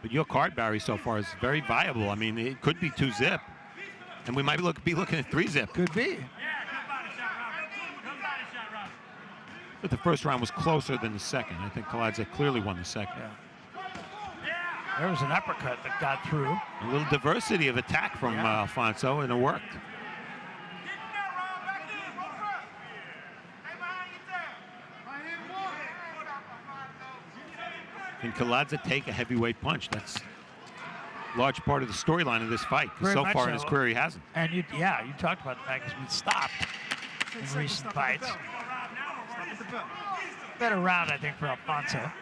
But your card, Barry, so far is very viable. I mean, it could be 2-zip, and we might be looking at 3-zip. Could be. But the first round was closer than the second. I think Kaladze clearly won the second. Yeah. There was an uppercut that got through. A little diversity of attack from Alfonso, and it worked. Can Kaladze take a heavyweight punch? That's a large part of the storyline of this fight. Because so far in his career, he hasn't. And you talked about the fact he's been stopped in recent fights. Better round, I think, for Alfonso.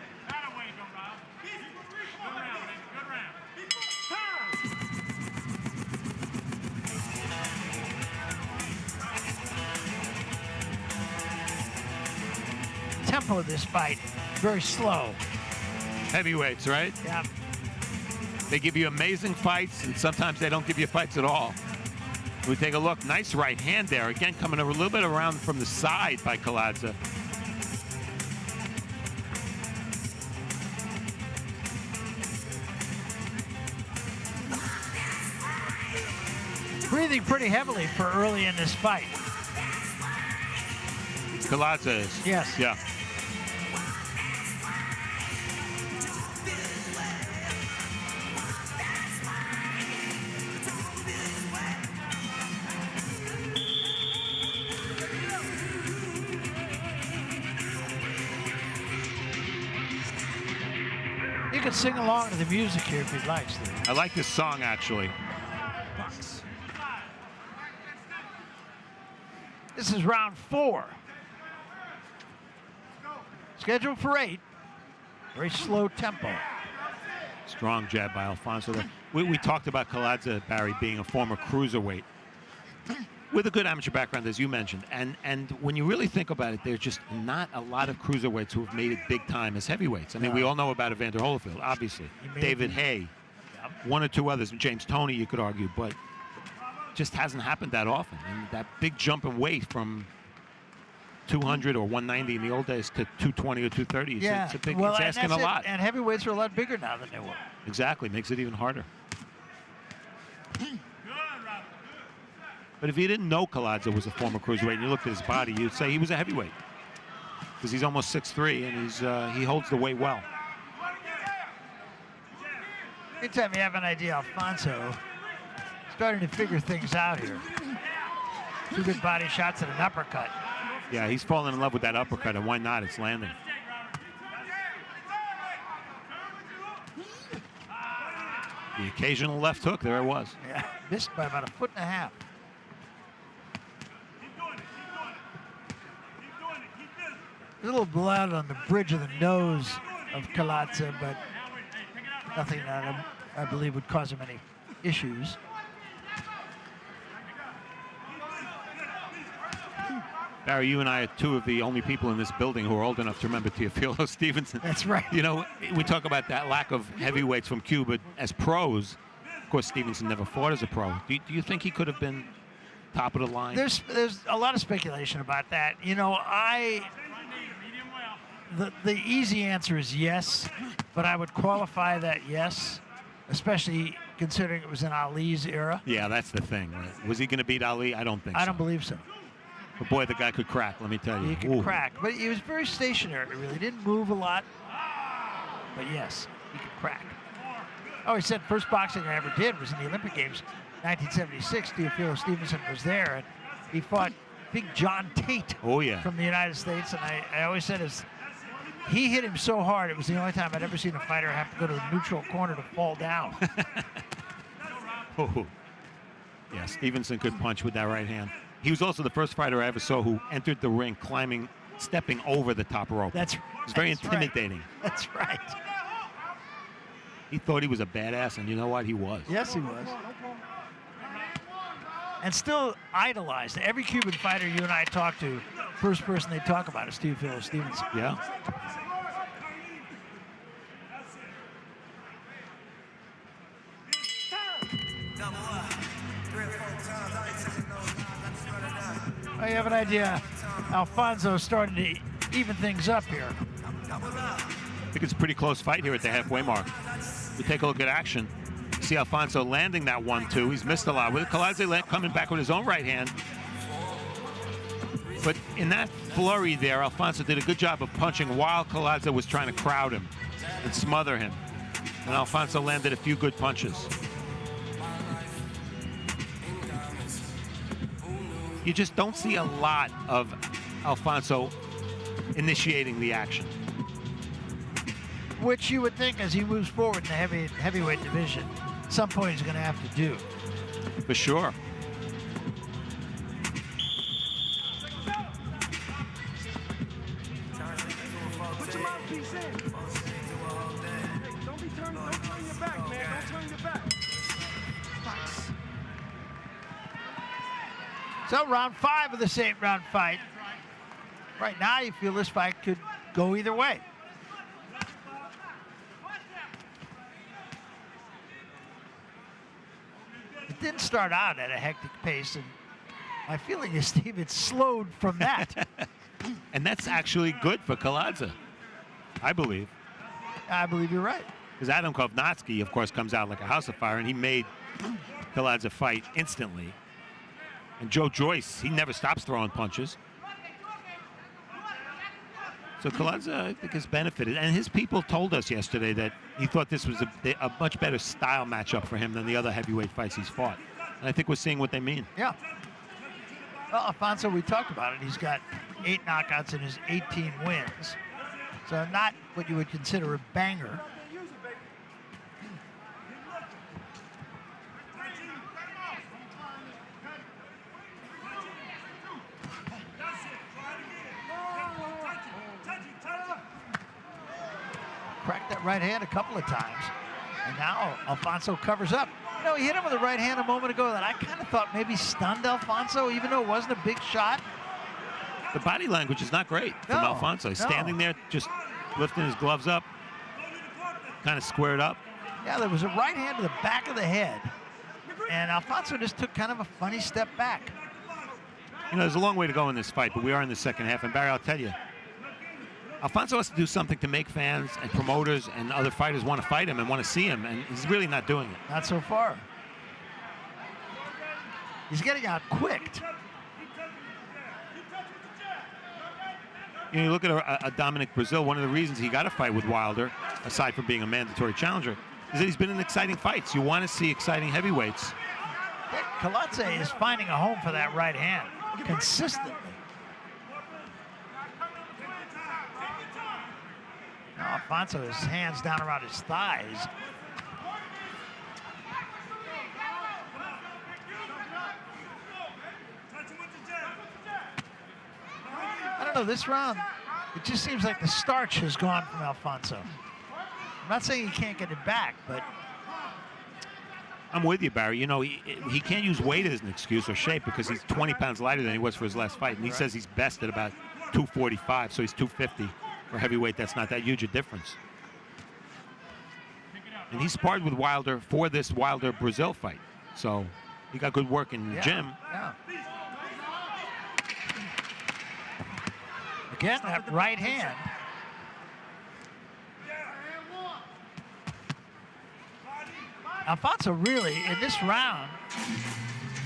Tempo of this fight, very slow. Heavyweights, right? Yeah. They give you amazing fights, and sometimes they don't give you fights at all. We take a look. Nice right hand there. Again, coming a little bit around from the side by Kaladze. Breathing pretty heavily for early in this fight. Kaladze is. Yes. Yeah. You can sing along to the music here if you'd like, Steve. I like this song, actually. This is round 4. Scheduled for 8. Very slow tempo. Strong jab by Alfonso. We talked about Kaladze, Barry, being a former cruiserweight with a good amateur background, as you mentioned. And when you really think about it, there's just not a lot of cruiserweights who have made it big time as heavyweights. I mean, we all know about Evander Holyfield, obviously. David Hay, one or two others. James Toney, you could argue, but just hasn't happened that often. And that big jump in weight from 200 or 190 in the old days to 220 or 230. It's a big, well, it's asking a lot. And heavyweights are a lot bigger now than they were. Exactly, makes it even harder. But if you didn't know Kaladze was a former cruiserweight and you looked at his body, you'd say he was a heavyweight because he's almost 6'3" and he holds the weight well. Anytime you have an idea, Alfonso starting to figure things out here. 2 good body shots and an uppercut. Yeah, he's falling in love with that uppercut, and why not? It's landing. The occasional left hook, there it was. Yeah, missed by about 1.5 feet. A little blood on the bridge of the nose of Kaladze, but nothing that I believe would cause him any issues. Barry, you and I are 2 of the only people in this building who are old enough to remember Teofilo Stevenson. That's right. You know, we talk about that lack of heavyweights from Cuba as pros. Of course, Stevenson never fought as a pro. Do you think he could have been top of the line? There's a lot of speculation about that. You know, the easy answer is yes, but I would qualify that yes, especially considering it was in Ali's era. Yeah, that's the thing. Right? Was he going to beat Ali? I don't think so. I don't believe so. But boy, the guy could crack, let me tell you. He could crack, but he was very stationary, really. Didn't move a lot, but yes, he could crack. Oh, he said first boxing I ever did was in the Olympic Games, 1976. Teofilo Stevenson was there, and he fought Big John Tate from the United States, and I always said he hit him so hard, it was the only time I'd ever seen a fighter have to go to the neutral corner to fall down. Yeah, Stevenson could punch with that right hand. He was also the first fighter I ever saw who entered the ring stepping over the top rope. It was very intimidating. Right. That's right. He thought he was a badass, and you know what? He was. Yes, he was. And still idolized. Every Cuban fighter you and I talk to, first person they talk about is Teofilo Stevenson. Yeah. I have an idea. Alfonso starting to even things up here. I think it's a pretty close fight here at the halfway mark. We take a look at action. See Alfonso landing that 1-2. He's missed a lot with it. Kaladze coming back with his own right hand. But in that flurry there, Alfonso did a good job of punching while Kaladze was trying to crowd him and smother him. And Alfonso landed a few good punches. You just don't see a lot of Alfonso initiating the action. Which you would think as he moves forward in the heavyweight division, at some point he's going to have to do. For sure. Put your mouthpiece in. Don't turn your back, man. Don't turn your back. So round 5 of this 8-round fight. Right now you feel this fight could go either way. It didn't start out at a hectic pace, and my feeling is, Steve, it slowed from that. And that's actually good for Kaladze, I believe. I believe you're right. Because Adam Kovnatsky, of course, comes out like a house of fire, and he made Kaladze fight instantly. And Joe Joyce, he never stops throwing punches. So Kaladze, I think, has benefited. And his people told us yesterday that he thought this was a much better style matchup for him than the other heavyweight fights he's fought. And I think we're seeing what they mean. Yeah. Well, Alfonso, we talked about it. He's got 8 knockouts in his 18 wins. So not what you would consider a banger. Cracked that right hand a couple of times. And now Alfonso covers up. You know, he hit him with the right hand a moment ago that I kind of thought maybe stunned Alfonso, even though it wasn't a big shot. The body language is not great from Alfonso. He's standing there just lifting his gloves up, kind of squared up. Yeah, there was a right hand to the back of the head, and Alfonso just took kind of a funny step back. You know, there's a long way to go in this fight, but we are in the second half. And Barry, I'll tell you, Alfonso has to do something to make fans and promoters and other fighters want to fight him and want to see him, and he's really not doing it. Not so far. He's getting out-quicked. You know, you look at a Dominic Breazeale, one of the reasons he got a fight with Wilder, aside from being a mandatory challenger, is that he's been in exciting fights. You want to see exciting heavyweights. Claressa is finding a home for that right hand consistently. Now Alfonso, his hands down around his thighs. I don't know, this round, it just seems like the starch has gone from Alfonso. I'm not saying he can't get it back, but I'm with you, Barry. You know, he can't use weight as an excuse or shape because he's 20 pounds lighter than he was for his last fight. And he says he's best at about 245, so he's 250. For heavyweight, that's not that huge a difference. And he sparred with Wilder for this Wilder-Breazeale fight. So he got good work in the gym. Yeah. Again, that right hand. Alfonso really, in this round,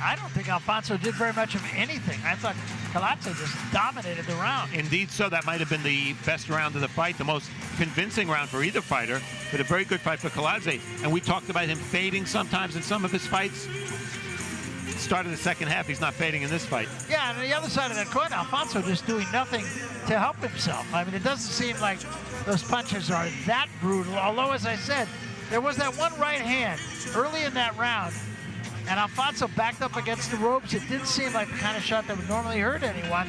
I don't think Alfonso did very much of anything. I thought Claressa just dominated the round. Indeed so. That might have been the best round of the fight, the most convincing round for either fighter, but a very good fight for Claressa. And we talked about him fading sometimes in some of his fights. Started the second half, he's not fading in this fight. Yeah, and on the other side of that coin, Alfonso just doing nothing to help himself. I mean, it doesn't seem like those punches are that brutal, although, as I said, there was that one right hand early in that round, and Alfonso backed up against the ropes. It didn't seem like the kind of shot that would normally hurt anyone,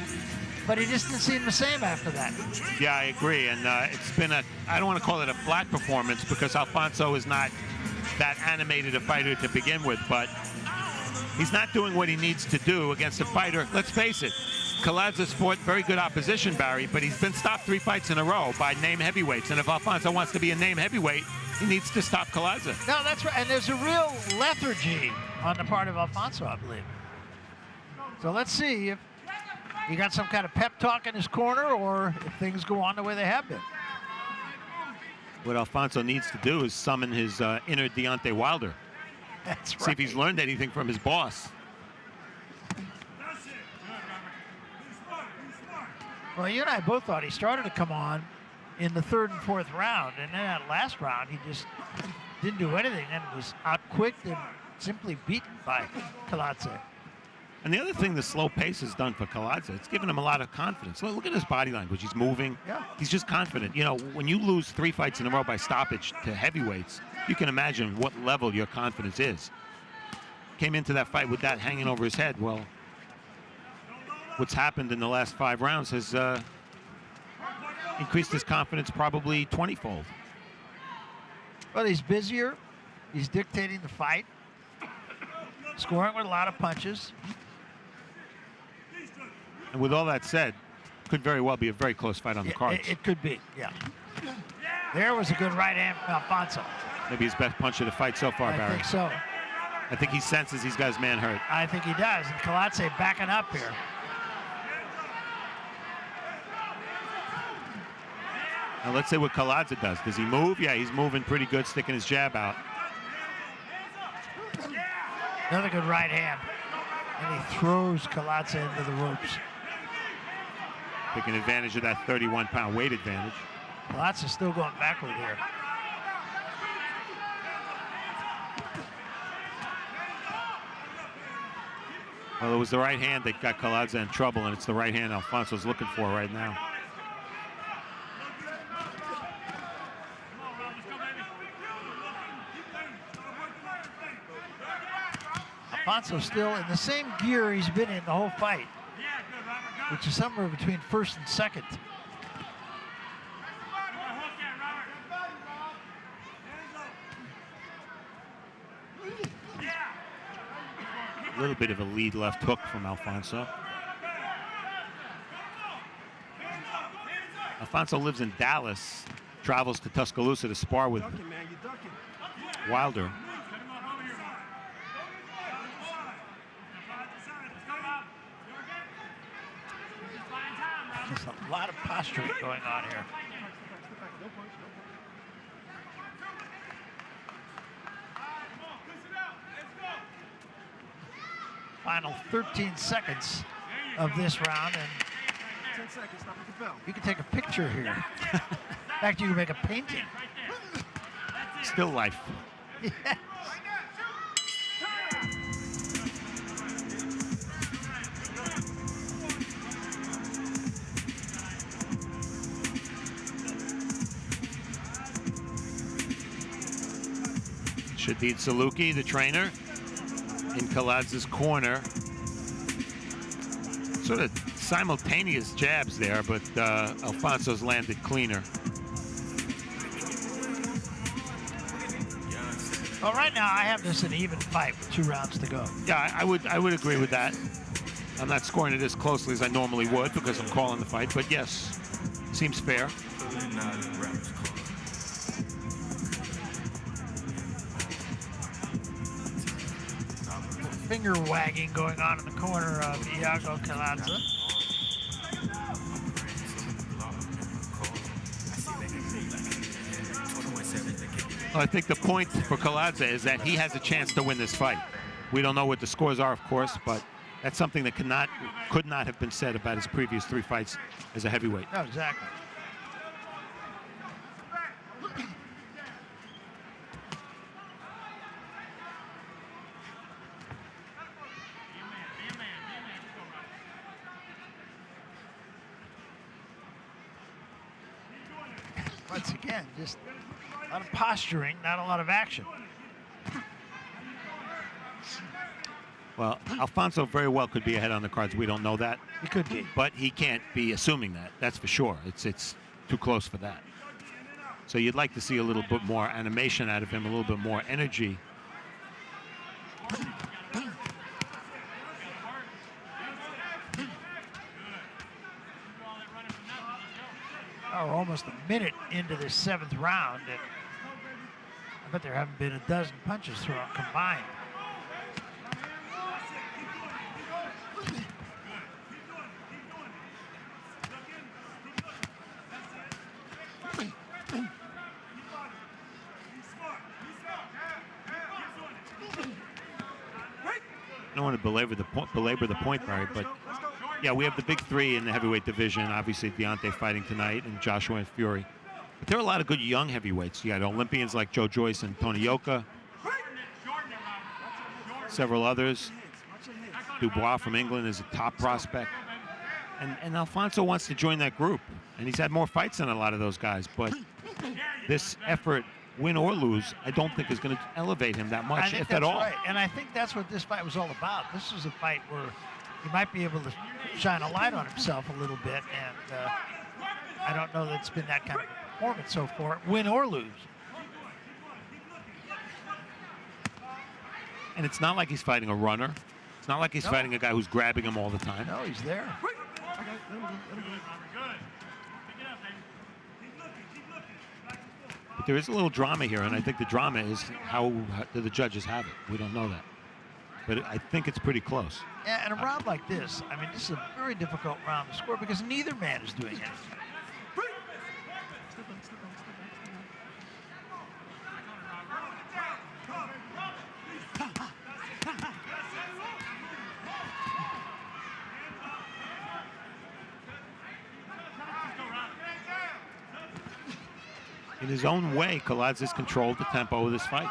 but he just didn't seem the same after that. Yeah, I agree, and it's been I don't want to call it a flat performance because Alfonso is not that animated a fighter to begin with, but he's not doing what he needs to do against a fighter. Let's face it, Claressa's fought very good opposition, Barry, but he's been stopped 3 fights in a row by name heavyweights, and if Alfonso wants to be a name heavyweight, he needs to stop Claressa. No, that's right, and there's a real lethargy on the part of Alfonso, I believe. So let's see if he got some kind of pep talk in his corner or if things go on the way they have been. What Alfonso needs to do is summon his inner Deontay Wilder. That's right. See if he's learned anything from his boss. Well, you and I both thought he started to come on in the 3rd and 4th round, and then that last round he just didn't do anything and was out-quicked and simply beaten by Claressa. And the other thing the slow pace has done for Claressa, it's given him a lot of confidence. Look at his body language. He's moving. Yeah. He's just confident. You know, when you lose 3 fights in a row by stoppage to heavyweights, you can imagine what level your confidence is. Came into that fight with that hanging over his head. Well, what's happened in the last 5 rounds has increased his confidence probably 20-fold. Well, he's busier. He's dictating the fight. Scoring with a lot of punches. And with all that said, could very well be a very close fight on the cards. It could be, yeah. There was a good right hand from Alfonso. Maybe his best punch of the fight so far, Barry. I think so. I think he senses he's got his man hurt. I think he does. And Claressa backing up here. Now let's see what Claressa does. Does he move? Yeah, he's moving pretty good, sticking his jab out. Another good right hand. And he throws Claressa into the ropes. Taking advantage of that 31-pound weight advantage. Claressa's still going backward here. Well, it was the right hand that got Claressa in trouble, and it's the right hand Alfonso's looking for right now. Alfonso still in the same gear he's been in the whole fight, which is somewhere between 1st and 2nd. A little bit of a lead left hook from Alfonso. Alfonso lives in Dallas, travels to Tuscaloosa to spar with Wilder. There's a lot of posturing going on here. Final 13 seconds of this round, and 10 seconds, stop with the bell. you can take a picture here. In fact, you can make a painting. Still life. Yes. Shadid Saluki, the trainer, in Kaladz's corner. Sort of simultaneous jabs there, but Alfonso's landed cleaner. Well, right now I have this an even fight with 2 rounds to go. Yeah, I would agree with that. I'm not scoring it as closely as I normally would because I'm calling the fight, but yes, seems fair. Finger wagging going on in the corner of Iago Kaladza. Well, I think the point for Kaladza is that he has a chance to win this fight. We don't know what the scores are, of course, but that's something that could not have been said about his previous 3 fights as a heavyweight. No, exactly. Once again, just a lot of posturing, not a lot of action. Well, Alfonso very well could be ahead on the cards. We don't know that. He could be. But he can't be assuming that. That's for sure. It's too close for that. So you'd like to see a little bit more animation out of him, a little bit more energy. Oh, we're almost a minute into the 7th round, and I bet there haven't been a dozen punches thrown combined. I don't want to belabor the point, Barry, but yeah, we have the big 3 in the heavyweight division. Obviously, Deontay fighting tonight, and Joshua and Fury. But there are a lot of good young heavyweights. You got Olympians like Joe Joyce and Tony Yoka. Several others. Dubois from England is a top prospect. And Alfonso wants to join that group. And he's had more fights than a lot of those guys. But this effort, win or lose, I don't think is going to elevate him that much, if at all. Right. And I think that's what this fight was all about. This was a fight where he might be able to shine a light on himself a little bit. And I don't know that it's been that kind of performance so far, win or lose. And it's not like he's fighting a runner. It's not like he's fighting a guy who's grabbing him all the time. No, he's there. But there is a little drama here, and I think the drama is how do the judges have it. We don't know that. But I think it's pretty close. Yeah, and a round like this, I mean, this is a very difficult round to score because neither man is doing anything. In his own way, Kaladze has controlled the tempo of this fight.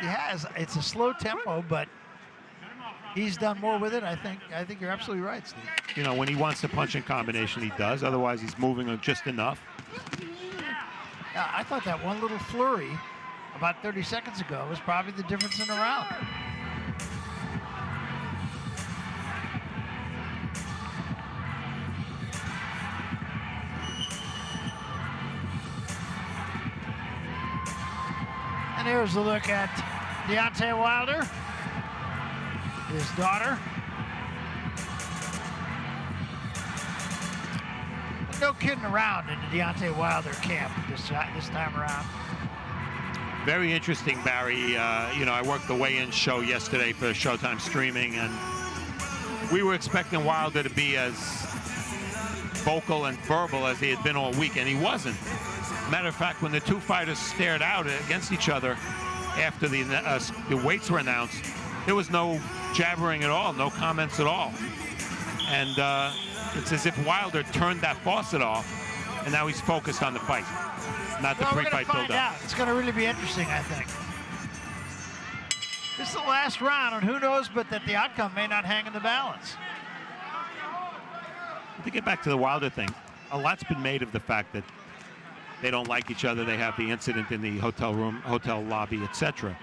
He has. It's a slow tempo, but he's done more with it. I think you're absolutely right, Steve. You know, when he wants to punch in combination, he does. Otherwise, he's moving just enough. Yeah, I thought that one little flurry about 30 seconds ago was probably the difference in the round. And here's a look at Deontay Wilder. his daughter. No kidding around in the Deontay Wilder camp this time around. Very interesting, Barry. You know, I worked the weigh-in show yesterday for Showtime streaming, and we were expecting Wilder to be as vocal and verbal as he had been all week, and he wasn't. Matter of fact, when the two fighters stared out against each other after the weights were announced, there was no jabbering at all, no comments at all. And it's as if Wilder turned that faucet off, and now he's focused on the fight, not the pre-fight build-up. It's going to really be interesting, I think. This is the last round, and who knows but that the outcome may not hang in the balance. To get back to the Wilder thing, a lot's been made of the fact that they don't like each other. They have the incident in the hotel room, hotel lobby, etc.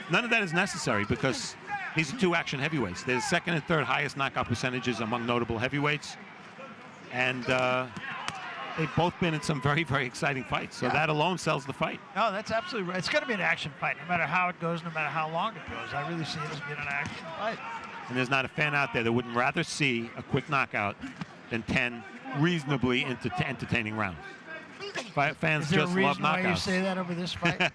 None of that is necessary because these are two action heavyweights. They're the second and third highest knockout percentages among notable heavyweights. And they've both been in some very, very exciting fights. So that alone sells the fight. No, that's absolutely right. It's going to be an action fight, no matter how it goes, no matter how long it goes. I really see it as being an action fight. And there's not a fan out there that wouldn't rather see a quick knockout than 10 reasonably entertaining rounds. Fans just love knockouts. Is there a reason why you say that over this fight?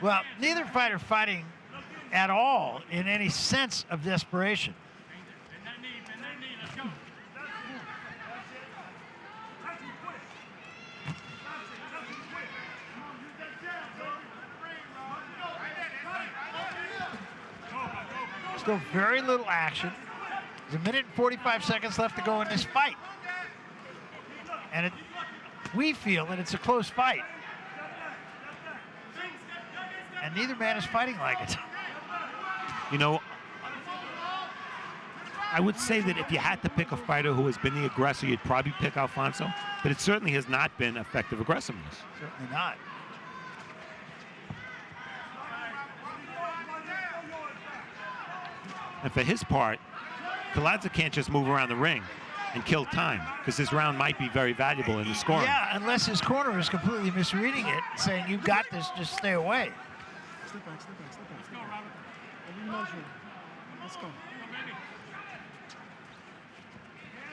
Well, neither fighter fighting at all in any sense of desperation. Still very little action. There's 1 minute and 45 seconds left to go in this fight. And we feel that it's a close fight. And neither man is fighting like it. You know, I would say that if you had to pick a fighter who has been the aggressor, you'd probably pick Alfonso. But it certainly has not been effective aggressiveness. Certainly not. And for his part, Claressa can't just move around the ring and kill time, because this round might be very valuable in the scoring. Yeah, unless his corner is completely misreading it, saying, "You've got this, just stay away." Step back, step back, step back, step back. Every measure. Let's go.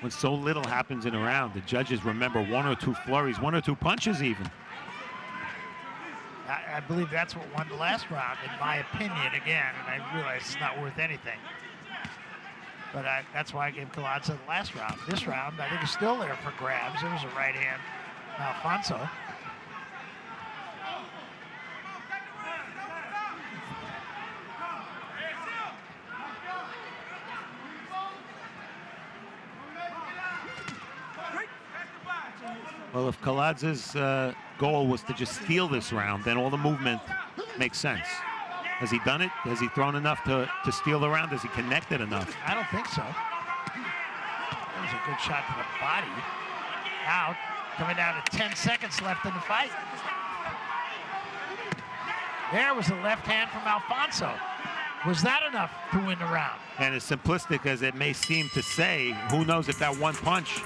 When so little happens in a round, the judges remember 1 or 2 flurries, 1 or 2 punches even. I believe that's what won the last round, in my opinion, again, and I realize it's not worth anything. But that's why I gave Claressa the last round. This round, I think, is still there for grabs. There was a right hand Alfonso. Well, if Claressa's goal was to just steal this round, then all the movement makes sense. Has he done it? Has he thrown enough to steal the round? Has he connected enough? I don't think so. That was a good shot to the body. Out, coming down to 10 seconds left in the fight. There was a left hand from Alfonso. Was that enough to win the round? And as simplistic as it may seem to say, who knows if that one punch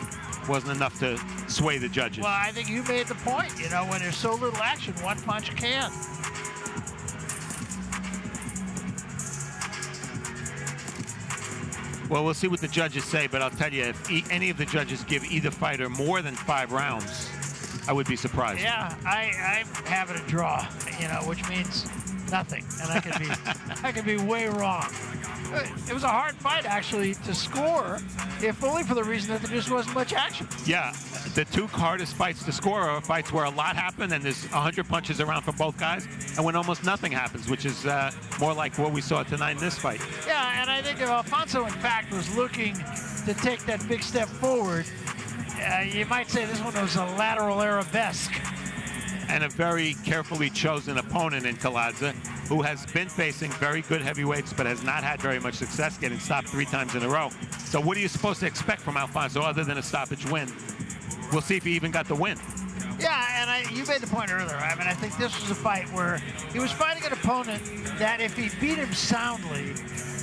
wasn't enough to sway the judges. Well, I think you made the point. You know, when there's so little action, one punch can. Well, we'll see what the judges say, but I'll tell you, if any of the judges give either fighter more than 5 rounds, I would be surprised. Yeah, I'm having a draw, you know, which means nothing, and I could be way wrong. It was a hard fight, actually, to score, if only for the reason that there just wasn't much action. Yeah, the 2 hardest fights to score are fights where a lot happened and there's 100 punches around for both guys, and when almost nothing happens, which is more like what we saw tonight in this fight. Yeah, and I think if Alfonso, in fact, was looking to take that big step forward, you might say this one was a lateral arabesque. And a very carefully chosen opponent in Claressa, who has been facing very good heavyweights but has not had very much success, getting stopped 3 times in a row. So what are you supposed to expect from Alfonso other than a stoppage win? We'll see if he even got the win. Yeah, and you made the point earlier. I mean, I think this was a fight where he was fighting an opponent that if he beat him soundly,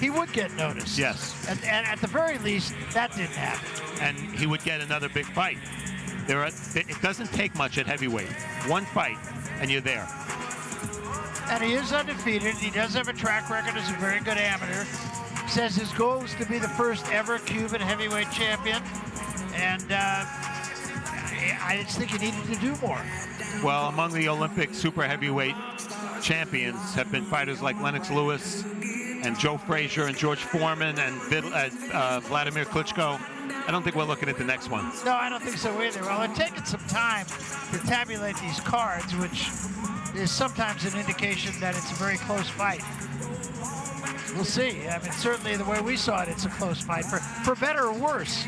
he would get noticed. Yes. And at the very least, that didn't happen. And he would get another big fight. It doesn't take much at heavyweight. One fight, and you're there. And he is undefeated. He does have a track record as a very good amateur. Says his goal is to be the first ever Cuban heavyweight champion. And I just think he needed to do more. Well, among the Olympic super heavyweight champions have been fighters like Lennox Lewis and Joe Frazier and George Foreman and Vladimir Klitschko. I don't think we're looking at the next one. No, I don't think so either. Well, it's taken some time to tabulate these cards, which is sometimes an indication that it's a very close fight. We'll see. I mean, certainly the way we saw it, it's a close fight, for better or worse.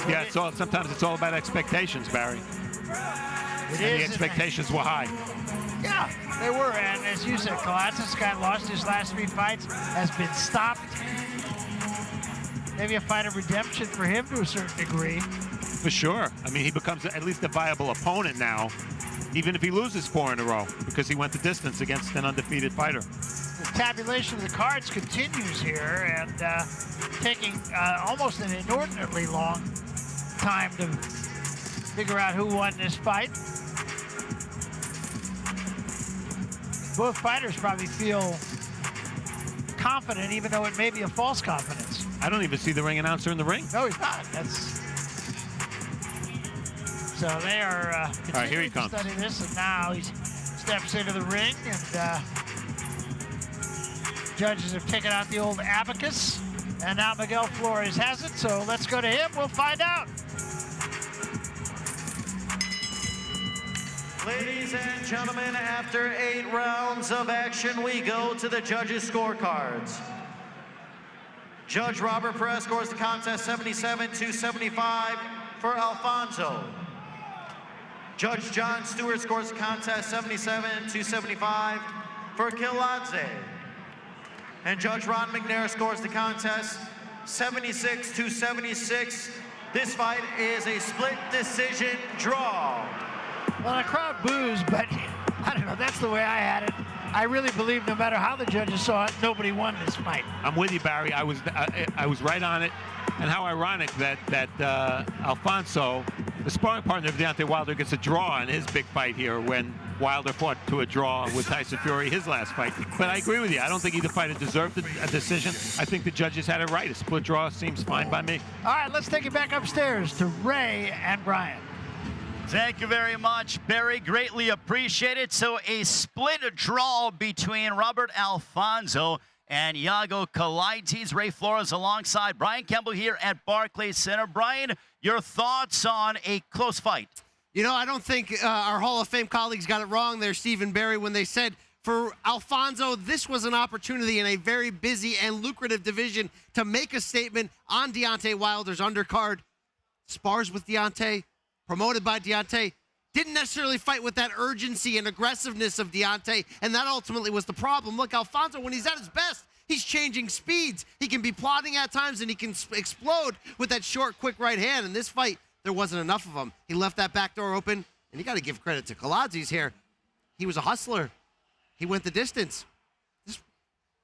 Yeah, sometimes it's all about expectations, Barry. It and is, the expectations were high. Yeah, they were. And as you said, Claressa Shields lost his last 3 fights, has been stopped. Maybe a fight of redemption for him to a certain degree. For sure. I mean, he becomes at least a viable opponent now, even if he loses 4 in a row, because he went the distance against an undefeated fighter. The tabulation of the cards continues here, and taking almost an inordinately long time to figure out who won this fight. Both fighters probably feel confident, even though it may be a false confidence. I don't even see the ring announcer in the ring. No, he's not. So they are all right, here he continuing to comes. study this, and now he steps into the ring, and judges have taken out the old abacus, and now Miguel Flores has it, so let's go to him. We'll find out. Ladies and gentlemen, after 8 rounds of action, we go to the judges' scorecards. Judge Robert Perez scores the contest 77-75 for Alfonso. Judge John Stewart scores the contest 77-75 for Kiladze. And Judge Ron McNair scores the contest 76-76. This fight is a split decision draw. Well, the crowd boos, but I don't know, that's the way I had it. I really believe no matter how the judges saw it, nobody won this fight. I'm with you, Barry. I was right on it. And how ironic that Alfonso, the sparring partner of Deontay Wilder, gets a draw in his big fight here when Wilder fought to a draw with Tyson Fury his last fight. But I agree with you. I don't think either fighter deserved a decision. I think the judges had it right. A split draw seems fine by me. All right, let's take it back upstairs to Ray and Brian. Thank you very much, Barry. Greatly appreciated. So a split draw between Robert Alfonso and Iago Kiladze. Ray Flores alongside Brian Campbell here at Barclays Center. Brian, your thoughts on a close fight? You know, I don't think our Hall of Fame colleagues got it wrong there, Steve and Barry, when they said for Alfonso, this was an opportunity in a very busy and lucrative division to make a statement on Deontay Wilder's undercard. Spars with Deontay, promoted by Deontay, didn't necessarily fight with that urgency and aggressiveness of Deontay, and that ultimately was the problem. Look, Alfonso, when he's at his best, he's changing speeds. He can be plodding at times, and he can explode with that short, quick right hand. In this fight, there wasn't enough of him. He left that back door open, and you got to give credit to Kiladze here. He was a hustler. He went the distance. Just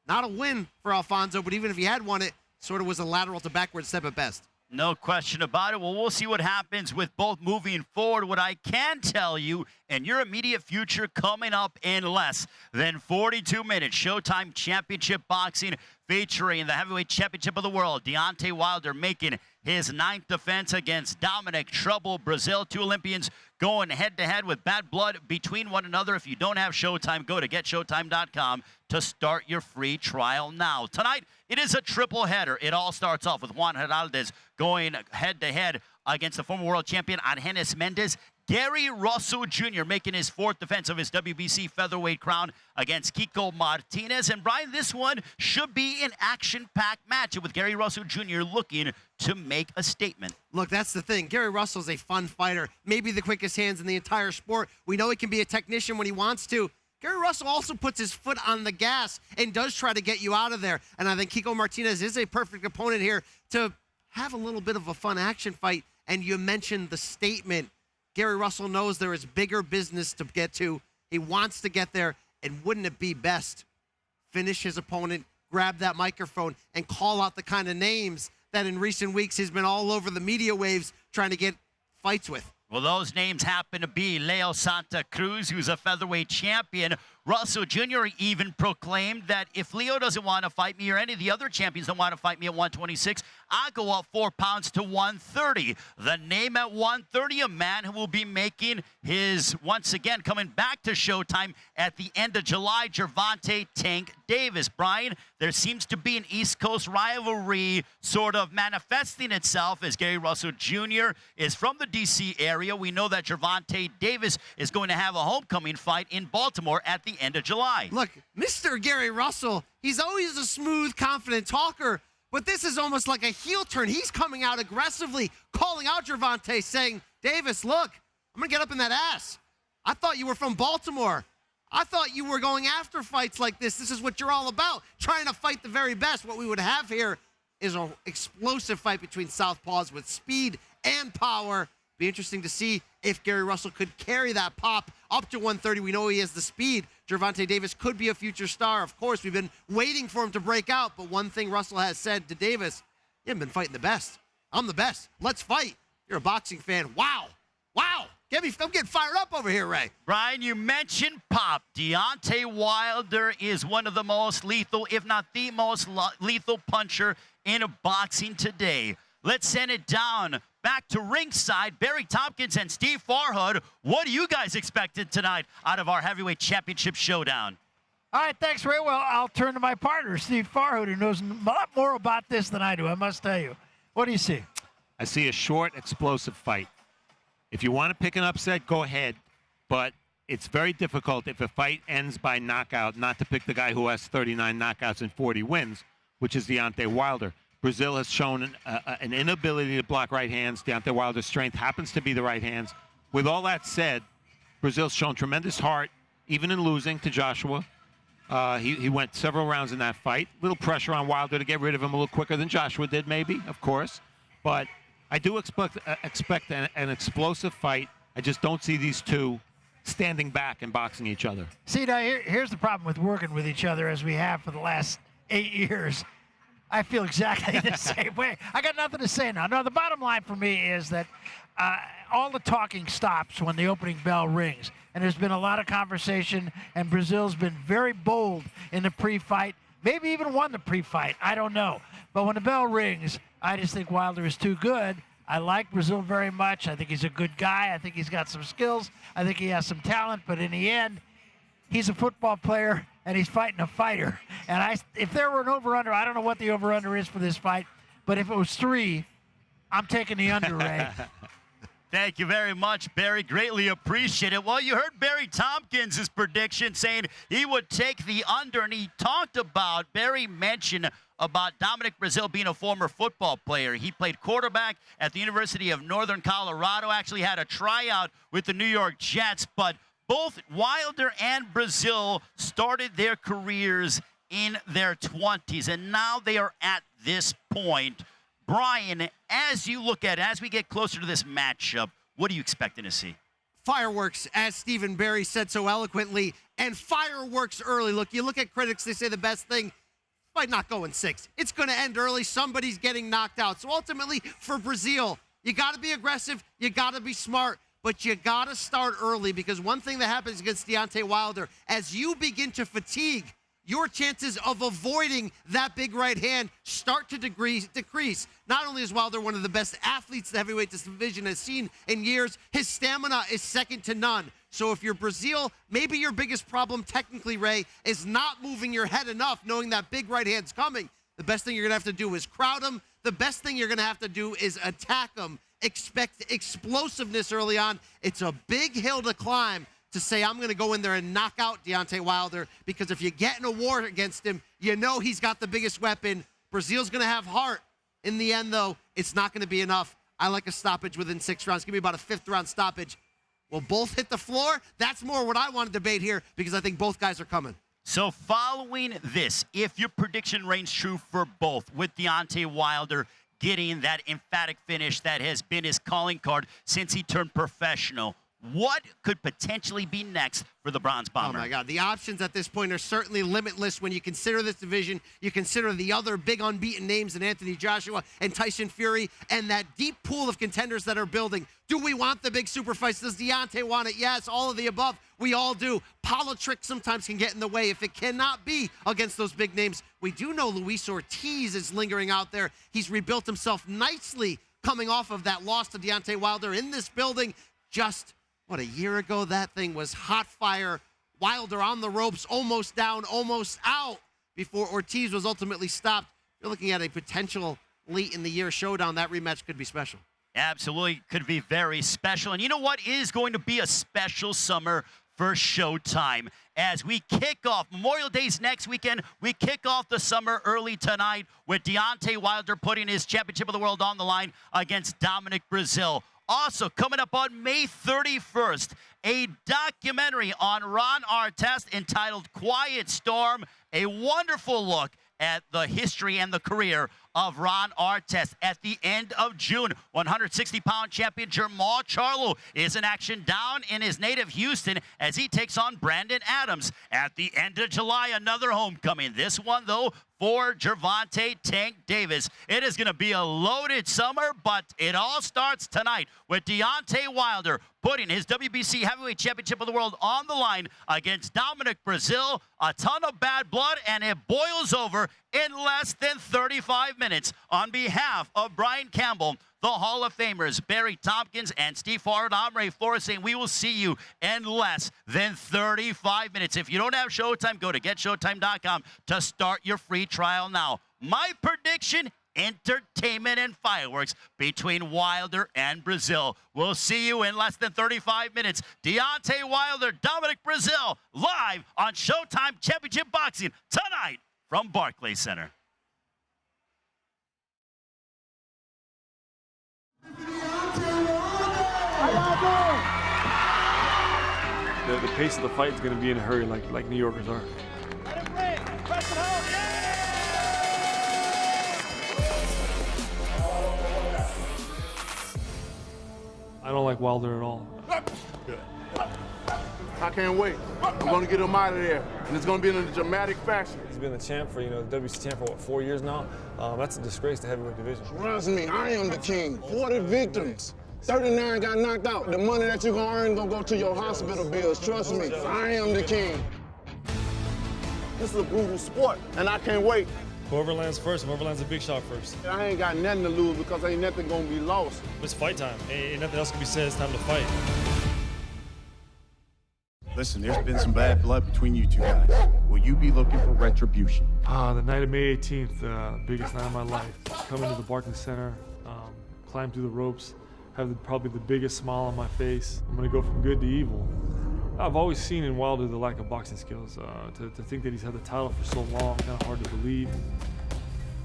not a win for Alfonso, but even if he had won it, sort of was a lateral to backward step at best. No question about it. Well, we'll see what happens with both moving forward. What I can tell you, and your immediate future coming up in less than 42 minutes, Showtime Championship Boxing featuring the heavyweight championship of the world, Deontay Wilder making his 9th defense against Dominic Trouble Breazeale. 2 Olympians going head-to-head with bad blood between one another. If you don't have Showtime, go to getshowtime.com to start your free trial now. Tonight, it is a triple header. It all starts off with Juan Heraldez going head-to-head against the former world champion Argenis Mendez. Gary Russell Jr. making his 4th defense of his WBC featherweight crown against Kiko Martinez. And Brian, this one should be an action-packed match with Gary Russell Jr. looking to make a statement. Look, that's the thing. Gary Russell's a fun fighter, maybe the quickest hands in the entire sport. We know he can be a technician when he wants to. Gary Russell also puts his foot on the gas and does try to get you out of there. And I think Kiko Martinez is a perfect opponent here to have a little bit of a fun action fight. And you mentioned the statement. Gary Russell knows there is bigger business to get to. He wants to get there. And wouldn't it be best finish his opponent, grab that microphone, and call out the kind of names that in recent weeks he's been all over the media waves trying to get fights with. Well, those names happen to be Leo Santa Cruz, who's a featherweight champion. Russell Jr. even proclaimed that if Leo doesn't want to fight me or any of the other champions don't want to fight me at 126, I'll go up 4 pounds to 130. The name at 130, a man who will be making his, once again, coming back to Showtime at the end of July, Gervonta Tank Davis. Brian, there seems to be an East Coast rivalry sort of manifesting itself as Gary Russell Jr. is from the D.C. area. We know that Gervonta Davis is going to have a homecoming fight in Baltimore at the end of July. Look, Mr. Gary Russell, he's always a smooth, confident talker, but this is almost like a heel turn. He's coming out aggressively, calling out Gervonta, saying, Davis, look, I'm going to get up in that ass. I thought you were from Baltimore. I thought you were going after fights like this. This is what you're all about, trying to fight the very best. What we would have here is an explosive fight between southpaws with speed and power. Be interesting to see if Gary Russell could carry that pop up to 130. We know he has the speed. Gervonta Davis could be a future star. Of course, we've been waiting for him to break out, but one thing Russell has said to Davis, you haven't been fighting the best. I'm the best. Let's fight. You're a boxing fan. Wow. Wow. I'm getting fired up over here, Ray. Brian, you mentioned pop. Deontay Wilder is one of the most lethal, if not the most lethal puncher in boxing today. Let's send it down back to ringside. Barry Tompkins and Steve Farhood. What do you guys expected tonight out of our heavyweight championship showdown? All right, thanks, Ray. Well, I'll turn to my partner, Steve Farhood, who knows a lot more about this than I do, I must tell you. What do you see? I see a short, explosive fight. If you want to pick an upset, go ahead. But it's very difficult if a fight ends by knockout not to pick the guy who has 39 knockouts and 40 wins, which is Deontay Wilder. Breazeale has shown an inability to block right hands. Deontay Wilder's strength happens to be the right hands. With all that said, Breazeale's shown tremendous heart, even in losing to Joshua. He went several rounds in that fight. Little pressure on Wilder to get rid of him a little quicker than Joshua did, maybe, of course. But I do expect an explosive fight. I just don't see these two standing back and boxing each other. See, now here's the problem with working with each other as we have for the last 8 years. I feel exactly the same way. I got nothing to say now. No, the bottom line for me is that all the talking stops when the opening bell rings. And there's been a lot of conversation, and Breazeale's been very bold in the pre-fight, maybe even won the pre-fight. I don't know. But when the bell rings, I just think Wilder is too good. I like Breazeale very much. I think he's a good guy. I think he's got some skills. I think he has some talent. But in the end, he's a football player, and he's fighting a fighter. And if there were an over-under, I don't know what the over-under is for this fight, but if it was 3, I'm taking the under, Ray. Thank you very much, Barry. Greatly appreciate it. Well, you heard Barry Tompkins' prediction saying he would take the under, and he talked about, Barry mentioned about Dominic Breazeale being a former football player. He played quarterback at the University of Northern Colorado, actually had a tryout with the New York Jets, but both Wilder and Breazeale started their careers in their 20s, and now they are at this point. Brian, as you look at it, as we get closer to this matchup, what are you expecting to see? Fireworks, as Stephen Barry said so eloquently, and fireworks early. Look, you look at critics, they say the best thing might not go in 6. It's going to end early. Somebody's getting knocked out. So ultimately, for Breazeale, you got to be aggressive. You got to be smart. But you got to start early, because one thing that happens against Deontay Wilder, as you begin to fatigue, your chances of avoiding that big right hand start to decrease. Not only is Wilder one of the best athletes the heavyweight division has seen in years, his stamina is second to none. So if you're Breazeale, maybe your biggest problem technically, Ray, is not moving your head enough, knowing that big right hand's coming. The best thing you're going to have to do is crowd him. The best thing you're going to have to do is attack him. Expect explosiveness early on. It's a big hill to climb to say, I'm going to go in there and knock out Deontay Wilder, because if you get in a war against him, you know he's got the biggest weapon. Breazeale's going to have heart. In the end, though, it's not going to be enough. I like a stoppage within 6 rounds. Give me about a 5th round stoppage. Will both hit the floor? That's more what I want to debate here, because I think both guys are coming. So following this, if your prediction reigns true for both, with Deontay Wilder getting that emphatic finish that has been his calling card since he turned professional, What could potentially be next for the Bronze Bomber? Oh, my God. The options at this point are certainly limitless when you consider this division. You consider the other big unbeaten names in Anthony Joshua and Tyson Fury and that deep pool of contenders that are building. Do we want the big super fights? Does Deontay want it? Yes, all of the above. We all do. Politics sometimes can get in the way. If it cannot be against those big names, we do know Luis Ortiz is lingering out there. He's rebuilt himself nicely coming off of that loss to Deontay Wilder in this building just a year ago. That thing was hot fire. Wilder on the ropes, almost down, almost out before Ortiz was ultimately stopped. You're looking at a potential late in the year showdown. That rematch could be special. Absolutely, could be very special. And you know what is going to be a special summer for Showtime? As we kick off, Memorial Day's next weekend, we kick off the summer early tonight with Deontay Wilder putting his championship of the world on the line against Dominic Breazeale. Also, coming up on May 31st, a documentary on Ron Artest entitled Quiet Storm, a wonderful look at the history and the career of Ron Artest. At the end of June, 160-pound champion Jermall Charlo is in action down in his native Houston as he takes on Brandon Adams. At the end of July, another homecoming. This one, though, for Gervonta Tank Davis. It is going to be a loaded summer, but it all starts tonight with Deontay Wilder putting his WBC Heavyweight Championship of the World on the line against Dominic Breazeale. A ton of bad blood, and it boils over in less than 35 minutes. On behalf of Brian Campbell, the Hall of Famers, Barry Tompkins, and Steve Farr and Omri Flores saying we will see you in less than 35 minutes. If you don't have Showtime, go to getshowtime.com to start your free trial now. My prediction, entertainment and fireworks between Wilder and Breazeale. We'll see you in less than 35 minutes. Deontay Wilder, Dominic Breazeale, live on Showtime Championship Boxing tonight from Barclays Center. The pace of the fight is going to be in a hurry like New Yorkers are. I don't like Wilder at all. I can't wait. I'm going to get him out of there, and it's going to be in a dramatic fashion. He's been the champ for, the WBC champ for, 4 years now? That's a disgrace to heavyweight division. Trust me, I am the king. 40 victims. 39 got knocked out. The money that you're going to earn going to go to your hospital bills. Trust me, I am the king. This is a brutal sport, and I can't wait. Whoever lands first, whoever lands a big shot first. I ain't got nothing to lose because ain't nothing going to be lost. It's fight time. Ain't nothing else can be said. It's time to fight. Listen, there's been some bad blood between you two guys. Will you be looking for retribution? The night of May 18th, biggest night of my life. Coming to the Barclays Center, climb through the ropes, have probably the biggest smile on my face. I'm gonna go from good to evil. I've always seen in Wilder the lack of boxing skills. To think that he's had the title for so long, kind of hard to believe.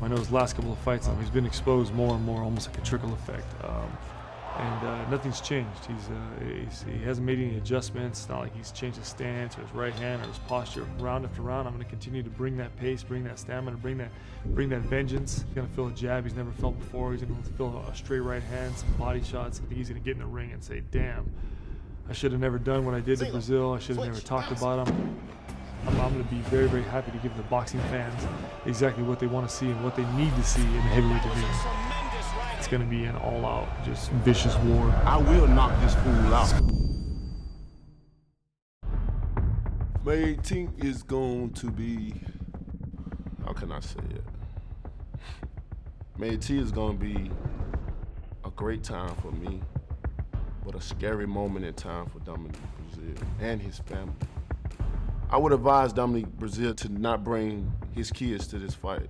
I know his last couple of fights, he's been exposed more and more, almost like a trickle effect. And nothing's changed. He hasn't made any adjustments. It's not like he's changed his stance or his right hand or his posture. Round after round, I'm going to continue to bring that pace, bring that stamina, bring that vengeance. He's going to feel a jab he's never felt before. He's going to feel a straight right hand, some body shots. I think he's going to get in the ring and say, damn, I should have never done what I did to Breazeale. I should have never talked about him. I'm going to be very, very happy to give the boxing fans exactly what they want to see and what they need to see in the heavyweight division. It's going to be an all-out, just vicious war. I will knock this fool out. May 18th is going to be, how can I say it? May 18th is going to be a great time for me, but a scary moment in time for Dominic Breazeale and his family. I would advise Dominic Breazeale to not bring his kids to this fight.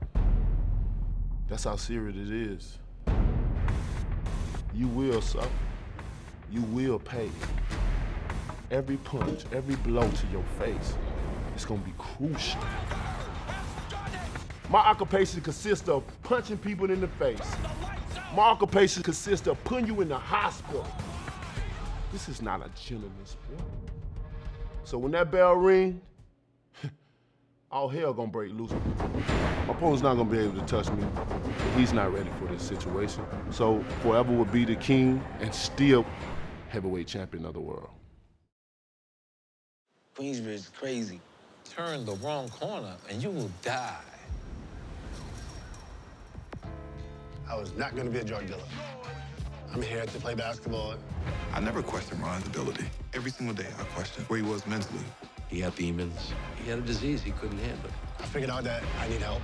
That's how serious it is. You will suffer. You will pay. Every punch, every blow to your face, it's gonna be crucial. My occupation consists of punching people in the face. My occupation consists of putting you in the hospital. This is not a gentleman's sport. So when that bell rings, all hell gonna break loose. My opponent's not gonna be able to touch me. He's not ready for this situation. So forever will be the king and still heavyweight champion of the world. Queensbridge is crazy. Turn the wrong corner and you will die. I was not going to be a drug dealer. I'm here to play basketball. I never questioned Ron's ability. Every single day, I questioned where he was mentally. He had demons. He had a disease he couldn't handle. I figured out that I need help.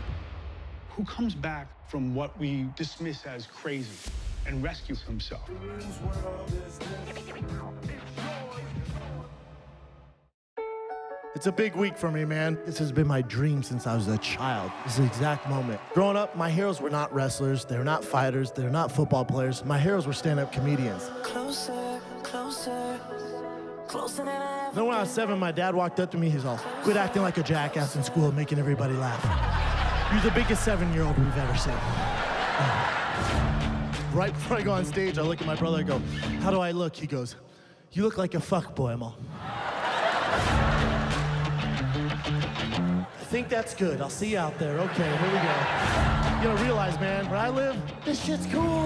Who comes back from what we dismiss as crazy and rescues himself? It's a big week for me, man. This has been my dream since I was a child. This is the exact moment. Growing up, my heroes were not wrestlers. They're not fighters. They're not football players. My heroes were stand-up comedians. Closer, closer, closer than I ever. Then when I was 7, my dad walked up to me. He's all, quit acting like a jackass in school, making everybody laugh. He was the biggest 7-year-old we've ever seen. Right before I go on stage, I look at my brother, I go, how do I look? He goes, you look like a fuckboy. I'm all, I think that's good. I'll see you out there. Okay, here we go. You gotta realize, man, where I live, this shit's cool.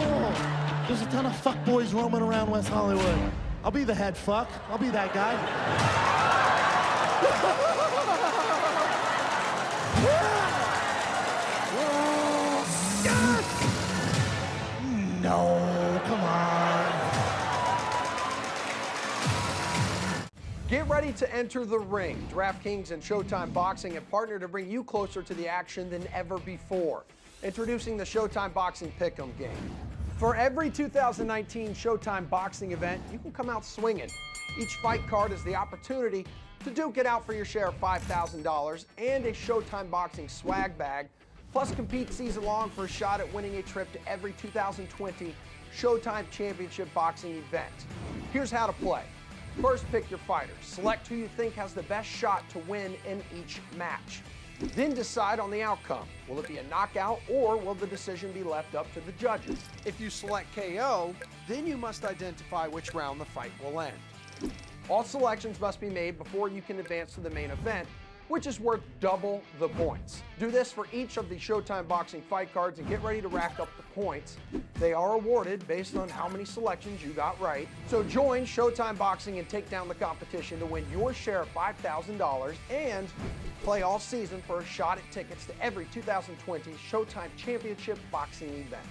There's a ton of fuckboys roaming around West Hollywood. I'll be the head fuck. I'll be that guy. No, come on. Get ready to enter the ring. DraftKings and Showtime Boxing have partnered to bring you closer to the action than ever before. Introducing the Showtime Boxing Pick'em game. For every 2019 Showtime Boxing event, you can come out swinging. Each fight card is the opportunity to duke it out for your share of $5,000 and a Showtime Boxing swag bag. Plus, compete season long for a shot at winning a trip to every 2020 Showtime Championship Boxing event. Here's how to play. First, pick your fighters. Select who you think has the best shot to win in each match. Then decide on the outcome. Will it be a knockout or will the decision be left up to the judges? If you select KO, then you must identify which round the fight will end. All selections must be made before you can advance to the main event, which is worth double the points. Do this for each of the Showtime Boxing fight cards and get ready to rack up the points. They are awarded based on how many selections you got right. So join Showtime Boxing and take down the competition to win your share of $5,000 and play all season for a shot at tickets to every 2020 Showtime Championship Boxing event.